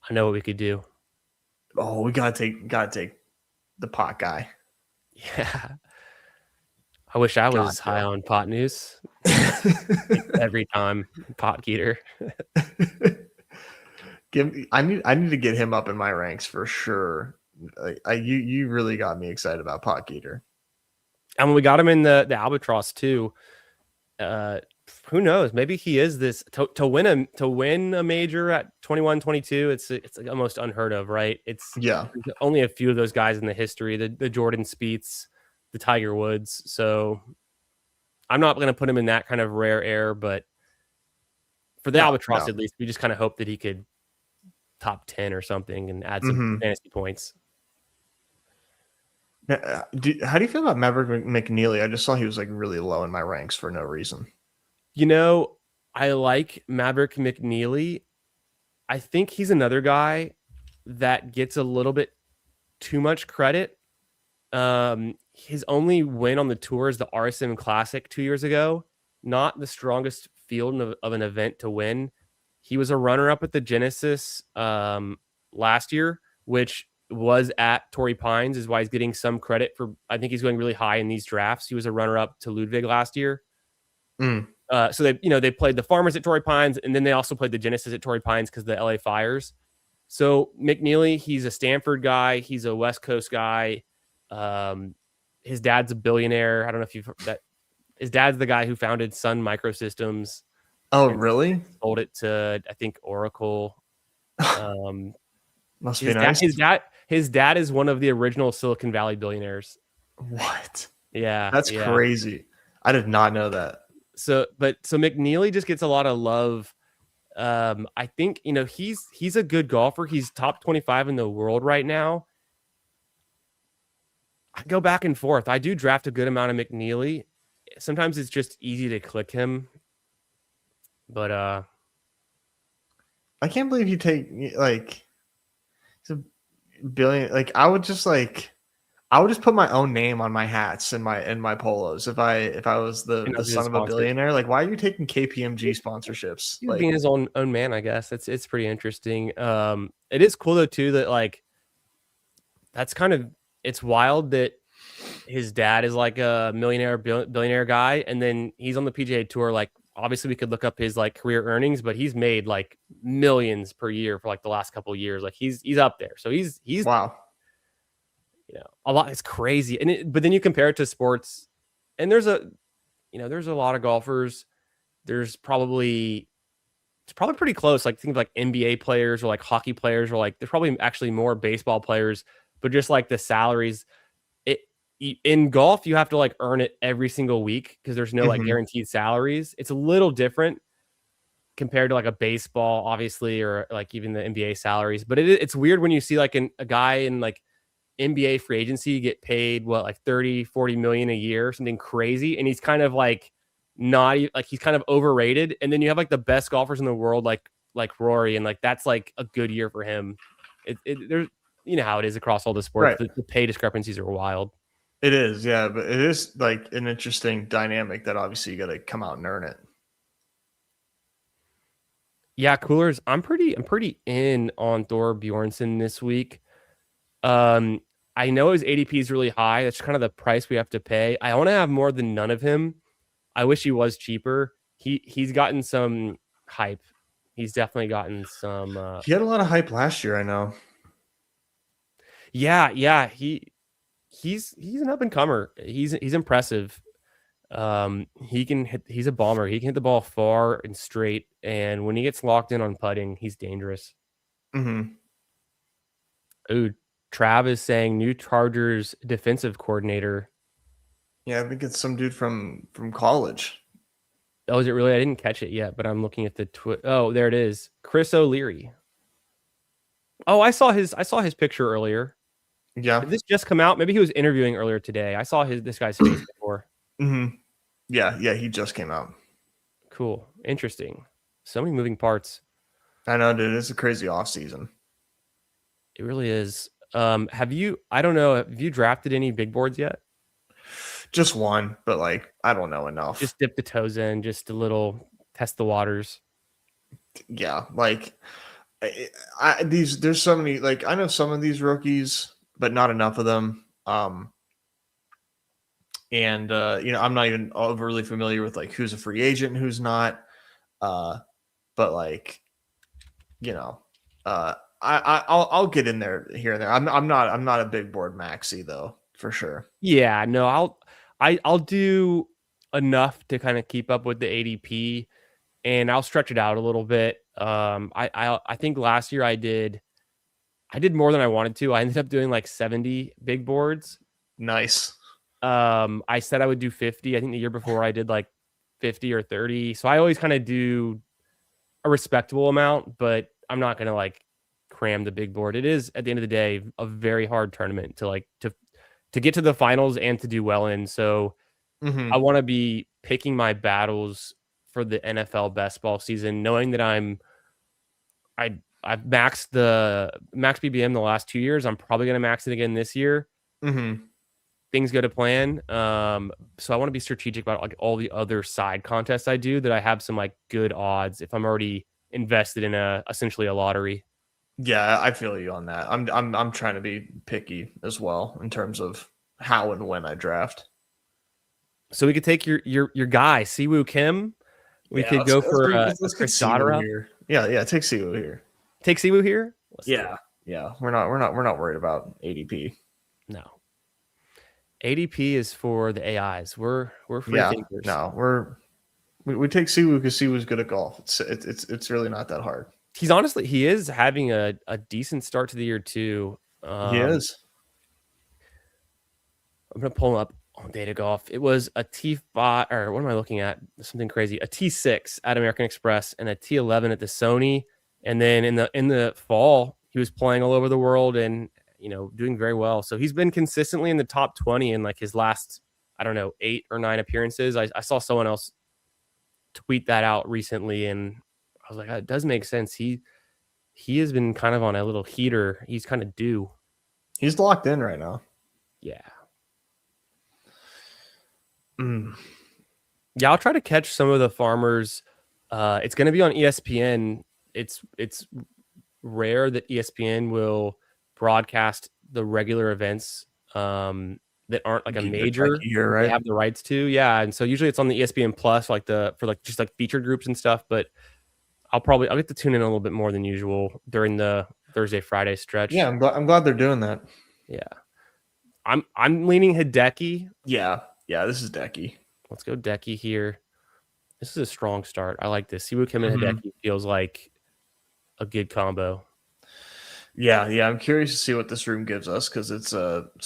I know what we could do. Oh, we gotta take the pot guy. Yeah. I wish I was high on pot news. Every time pot geeter. I need to get him up in my ranks for sure. You really got me excited about pot geeter. And when we got him in the Albatross too, who knows? Maybe he is this to win a major at 21, 22. It's like almost unheard of, right? It's only a few of those guys in the history, the Jordan Spieths, the Tiger Woods. So I'm not going to put him in that kind of rare air, but for the Albatross, at least, we just kind of hope that he could top 10 or something and add some fantasy points. How do you feel about Maverick McNeely? I just saw he was like really low in my ranks for no reason. I like Maverick McNeely. I think he's another guy that gets a little bit too much credit. His only win on the tour is the RSM Classic 2 years ago. Not the strongest field of an event to win. He was a runner-up at the Genesis last year, which was at Torrey Pines, is why he's getting some credit for. I think he's going really high in these drafts. He was a runner-up to Ludwig last year. So they played the Farmers at Torrey Pines, and then they also played the Genesis at Torrey Pines because of the LA Fires. So McNeely, he's a Stanford guy. He's a West Coast guy. His dad's a billionaire. I don't know if you've heard that. His dad's the guy who founded Sun Microsystems. Oh, really? Sold it to, I think, Oracle. Must be nice. His dad is one of the original Silicon Valley billionaires. What? Yeah, that's crazy. I did not know that. So McNeely just gets a lot of love. I think he's a good golfer. He's top 25 in the world right now. I go back and forth. I do draft a good amount of McNeely. Sometimes it's just easy to click him. But I can't believe you take like it's a billion. Like I would just put my own name on my hats and my polos if I was the son of a billionaire. Like, why are you taking KPMG sponsorships? He's being his own man, I guess. It's pretty interesting. It is cool though too that like that's kind of, it's wild that his dad is like a billionaire guy, and then he's on the PGA Tour. Like, obviously, we could look up his like career earnings, but he's made like millions per year for like the last couple of years. Like he's up there. So he's wow. A lot. It's crazy. But then you compare it to sports, and there's a lot of golfers. It's probably pretty close. Like think of like NBA players or like hockey players, or like there's probably actually more baseball players, but just like the salaries. In golf, you have to like earn it every single week because there's no like guaranteed salaries. It's a little different compared to like a baseball, obviously, or like even the NBA salaries. But it's weird when you see like a guy in like NBA free agency get paid like 30, 40 million a year, something crazy. And he's kind of like like he's kind of overrated. And then you have like the best golfers in the world, like Rory, and like that's like a good year for him. There's you know how it is across all the sports. Right. The pay discrepancies are wild. It is, yeah, but it is like an interesting dynamic that obviously you got to come out and earn it. Yeah, coolers. I'm pretty in on Thor Bjornsson this week. I know his ADP is really high. That's kind of the price we have to pay. I want to have more than none of him. I wish he was cheaper. He's gotten some hype. He's definitely gotten some. He had a lot of hype last year, I know. Yeah. He's an up and comer. He's impressive. He can hit. He's a bomber. He can hit the ball far and straight. And when he gets locked in on putting, he's dangerous. Mm-hmm. Ooh, Trav is saying new Chargers defensive coordinator. Yeah, I think it's some dude from college. Oh, is it really? I didn't catch it yet, but I'm looking at the Oh, there it is. Chris O'Leary. Oh, I saw his picture earlier. Yeah. Did this just come out? Maybe he was interviewing earlier today. I saw this guy's face before. Mm-hmm. Yeah, he just came out. Cool. Interesting. So many moving parts. I know, dude. It's a crazy off season. It really is. Have you drafted any big boards yet? Just one, but like I don't know enough. Just dip the toes in, just a little test the waters. Yeah, like there's so many, like I know some of these rookies, but not enough of them. And I'm not even overly familiar with like who's a free agent and who's not. But like, I'll get in there here and there. I'm not a big board maxi though, for sure. Yeah, no, I'll do enough to kind of keep up with the ADP, and I'll stretch it out a little bit. I think last year I did more than I wanted to. I ended up doing like 70 big boards. Nice. I said I would do 50. I think the year before I did like 50 or 30. So I always kind of do a respectable amount, but I'm not going to like cram the big board. It is at the end of the day a very hard tournament to get to the finals and to do well in. So I want to be picking my battles for the NFL best ball season, knowing that I've maxed the max BBM the last 2 years. I'm probably going to max it again this year. Things go to plan. So I want to be strategic about like all the other side contests I do, that I have some like good odds if I'm already invested in essentially a lottery. Yeah, I feel you on that. I'm trying to be picky as well in terms of how and when I draft. So we could take your guy, Siwoo Kim. We could go for Chris Goddard here. Yeah, take Siwoo here. Take Siwoo here. Yeah. We're not worried about ADP. No. ADP is for the AIs. We're free thinkers. No, we take Siwoo because Siwoo's good at golf. It's really not that hard. He is having a decent start to the year too. He is. I'm gonna pull him up on Data Golf. It was a T5, or what am I looking at? Something crazy. A T6 at American Express and a T11 at the Sony. And then in the fall, he was playing all over the world and doing very well. So he's been consistently in the top 20 in like his last, I don't know, 8 or 9 appearances. I saw someone else tweet that out recently, and I was like, it does make sense. He has been kind of on a little heater. He's kind of due. He's locked in right now. Yeah. Yeah, I'll try to catch some of the farmers. It's going to be on ESPN. It's rare that ESPN will broadcast the regular events that aren't like a major year, right? They have the rights to. Yeah, and so usually it's on the ESPN Plus, for just featured groups and stuff. But I'll get to tune in a little bit more than usual during the Thursday Friday stretch. Yeah, I'm glad they're doing that. Yeah, I'm leaning Hideki. Yeah, this is Decky. Let's go Decky here. This is a strong start. I like this. Siwoo Kim and Hideki feels like a good combo. Yeah. I'm curious to see what this room gives us because it's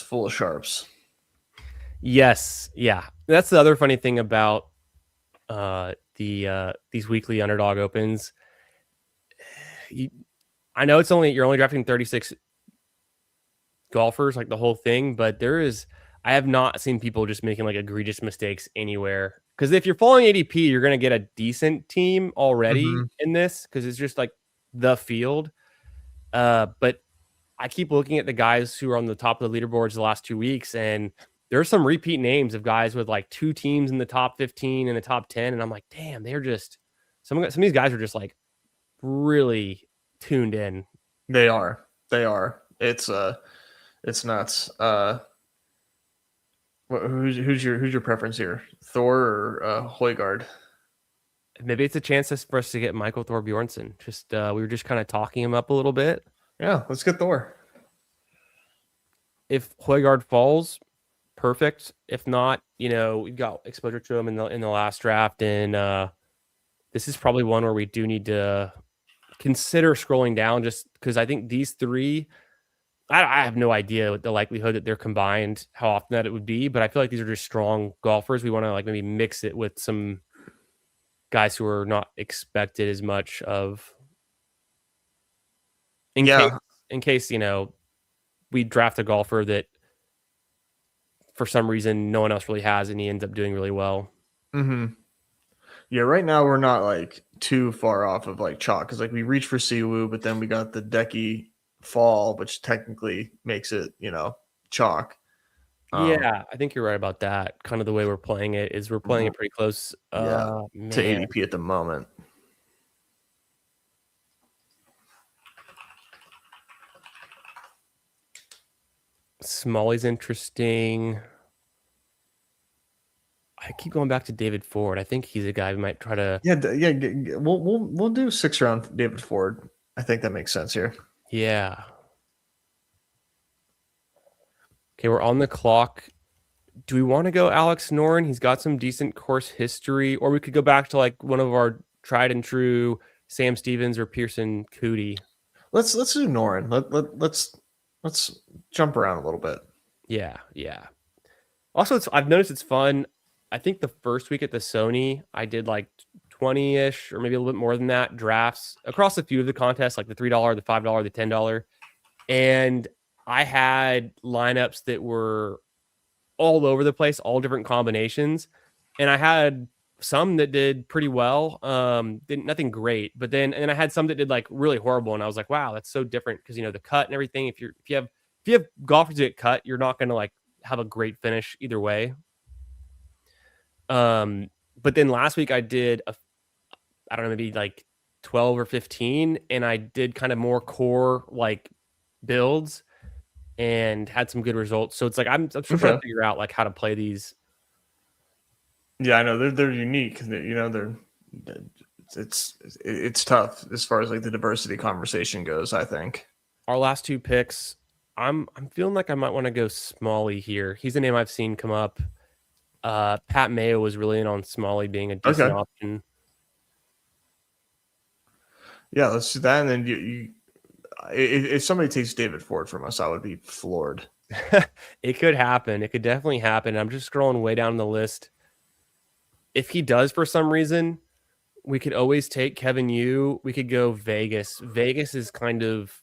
full of sharps. Yes, yeah. That's the other funny thing about these weekly Underdog Opens. I know you're only drafting 36 golfers, like the whole thing, but I have not seen people just making like egregious mistakes anywhere. Because if you're following ADP, you're going to get a decent team already Mm-hmm. in this because it's just like the field. But I keep looking at the guys who are on the top of the leaderboards the last 2 weeks, and there are some repeat names of guys with like 2 teams in the top 15 and the top 10. And I'm like, damn, they're just some of these guys are just like really tuned in. They are. They are. It's nuts. Who's your preference here? Thor or Højgaard? Maybe it's a chance for us to get Michael Thorbjornsen. Just we were just kind of talking him up a little bit. Yeah, let's get Thor. If Højgaard falls, perfect. If not, we've got exposure to him in the last draft, and this is probably one where we do need to consider scrolling down, just because I think these three, I have no idea what the likelihood that they're combined, how often that it would be, but I feel like these are just strong golfers. We want to like maybe mix it with some guys who are not expected as much of, in case we draft a golfer that for some reason no one else really has and he ends up doing really well. Mm-hmm. Yeah, right now we're not like too far off of like chalk because like we reached for Siwoo, but then we got the Decky fall, which technically makes it chalk. Yeah, I think you're right about that. Kind of the way we're playing it is we're playing it pretty close. To ADP at the moment. Smalley's interesting. I keep going back to David Ford. I think he's a guy we might try to. Yeah. We'll do 6th round David Ford. I think that makes sense here. Yeah. Okay, we're on the clock. Do we want to go Alex Noren? He's got some decent course history, or we could go back to like one of our tried and true Sam Stevens or Pearson Cootie. Let's do Noren. Let's jump around a little bit. Yeah. Also, I've noticed it's fun. I think the first week at the Sony, I did like 20-ish or maybe a little bit more than that drafts across a few of the contests, like the $3, the $5, the $10. And I had lineups that were all over the place, all different combinations. And I had some that did pretty well. Nothing great, but then I had some that did like really horrible. And I was like, wow, that's so different. Cause the cut and everything, if you have golfers that get cut, you're not going to like have a great finish either way. But then last week I did I don't know, maybe like 12 or 15, and I did kind of more core like builds and had some good results. So it's like I'm still trying to figure out like how to play these. Yeah, I know they're unique. It's tough as far as like the diversity conversation goes. I think our last 2 picks, I'm feeling like I might want to go Smalley here. He's a name I've seen come up. Pat Mayo was really in on Smalley being a decent option. Yeah, let's do that. And then if somebody takes David Ford from us, I would be floored. It could happen. It could definitely happen. I'm just scrolling way down the list. If he does for some reason, we could always take Kevin Yu. We could go Vegas. Vegas is kind of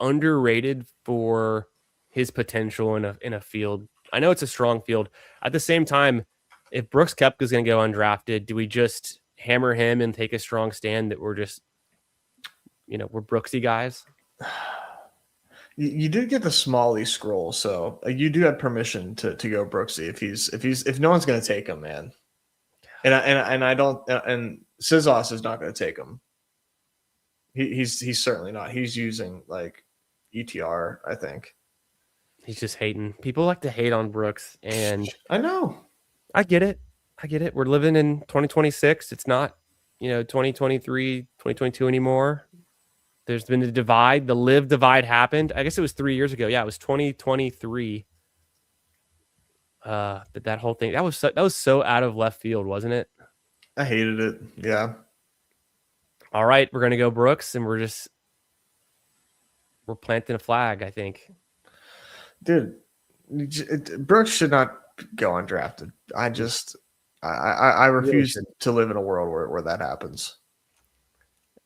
underrated for his potential in a field. I know it's a strong field. At the same time, if Brooks Koepka is going to go undrafted, do we just hammer him and take a strong stand that we're just, we're Brooksy guys? You did get the Smalley scroll, so you do have permission to go Brooksy if no one's going to take him, man. And I don't, and Sizos is not going to take him. He's certainly not. He's using like ETR, I think. He's just hating. People like to hate on Brooks, and I know. I get it. We're living in 2026. It's not, 2023, 2022 anymore. There's been a divide. The live divide happened. I guess it was 3 years ago. Yeah, it was 2023. But that whole thing, that was so out of left field, wasn't it? I hated it. Yeah. All right, we're gonna go Brooks, and we're planting a flag, I think. Dude, Brooks should not go undrafted. I refuse to live in a world where that happens.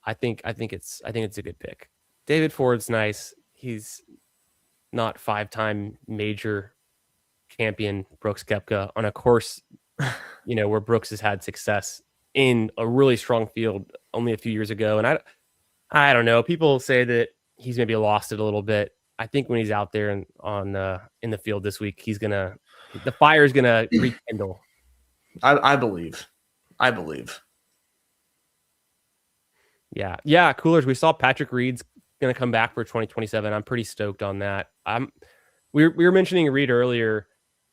I think it's a good pick. David Ford's nice. He's not 5-time major champion Brooks Koepka on a course where Brooks has had success in a really strong field only a few years ago. And I don't know. People say that he's maybe lost it a little bit. I think when he's out there and in the field this week, the fire is gonna rekindle. I believe. I believe. Yeah. Coolers. We saw Patrick Reed's gonna come back for 2027. I'm pretty stoked on that. We were mentioning Reed earlier.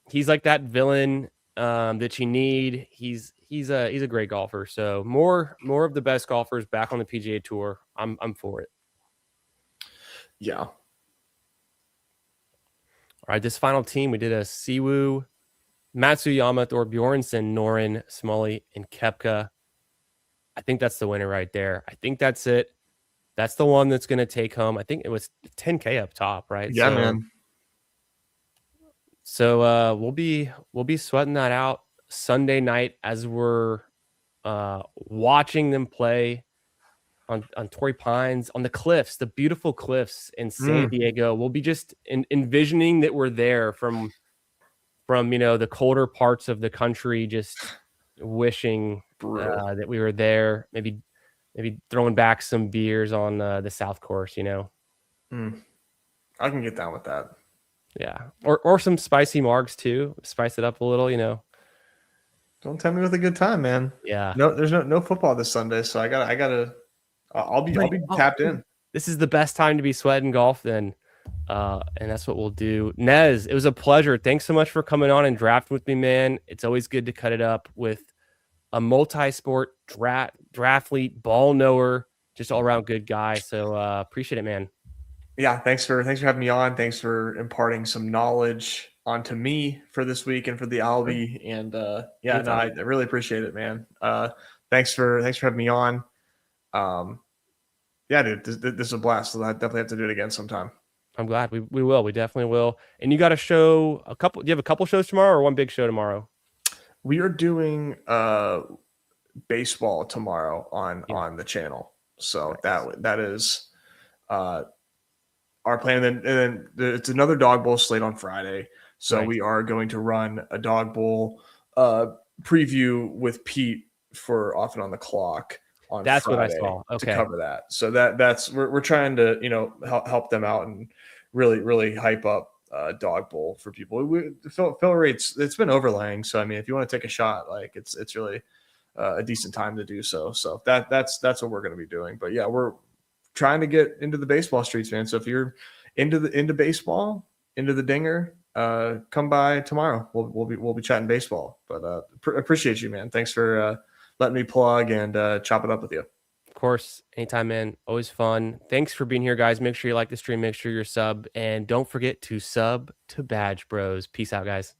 He's like that villain that you need. He's a great golfer. So more of the best golfers back on the PGA Tour. I'm for it. Yeah. All right, this final team, we did a Siwoo, Matsuyama, Thorbjornsen, Noren, Smalley, and Kepka. I think that's the winner right there. I think that's it. That's the one that's going to take home. I think it was 10K up top, right? Yeah, man. So we'll be sweating that out Sunday night as we're watching them play on Torrey Pines, on the cliffs, the beautiful cliffs in San Diego. We'll be just envisioning that we're there from the colder parts of the country, just wishing that we were there. Maybe throwing back some beers on the South Course. I can get down with that. Yeah, or some spicy margs too. Spice it up a little. Don't tempt me with a good time, man. Yeah. No, there's no football this Sunday, so I gotta. I'll be tapped in. This is the best time to be sweating golf then. And that's what we'll do. Nez, it was a pleasure. Thanks so much for coming on and drafting with me, man. It's always good to cut it up with a multi-sport drafthlete, ball knower, just all around good guy. So appreciate it, man. Yeah, thanks for having me on. Thanks for imparting some knowledge onto me for this week and for the Albie. And I really appreciate it, man. Thanks for having me on. Yeah, dude, this is a blast. So I definitely have to do it again sometime. I'm glad we will. We definitely will. And you got a show, do you have a couple shows tomorrow or one big show tomorrow? We are doing baseball tomorrow on the channel. So nice. that is our plan. And then it's another dog bowl slate on Friday. So we are going to run a dog bowl preview with Pete for Off and On the Clock on That's Friday what I saw. Okay. To cover that. So that's we're trying to help them out and really hype up dog bowl for people. Fill rates, it's been overlaying. So I mean, if you want to take a shot, like it's really a decent time to do so. So that's what we're going to be doing. But yeah, we're trying to get into the baseball streets, man. So if you're into baseball, into the dinger, come by tomorrow. We'll be chatting baseball. But appreciate you, man. Thanks for letting me plug and chop it up with you. Of course, anytime, man. Always fun. Thanks for being here, guys. Make sure you like the stream. Make sure you're sub, and don't forget to sub to Badge Bros. Peace out, guys.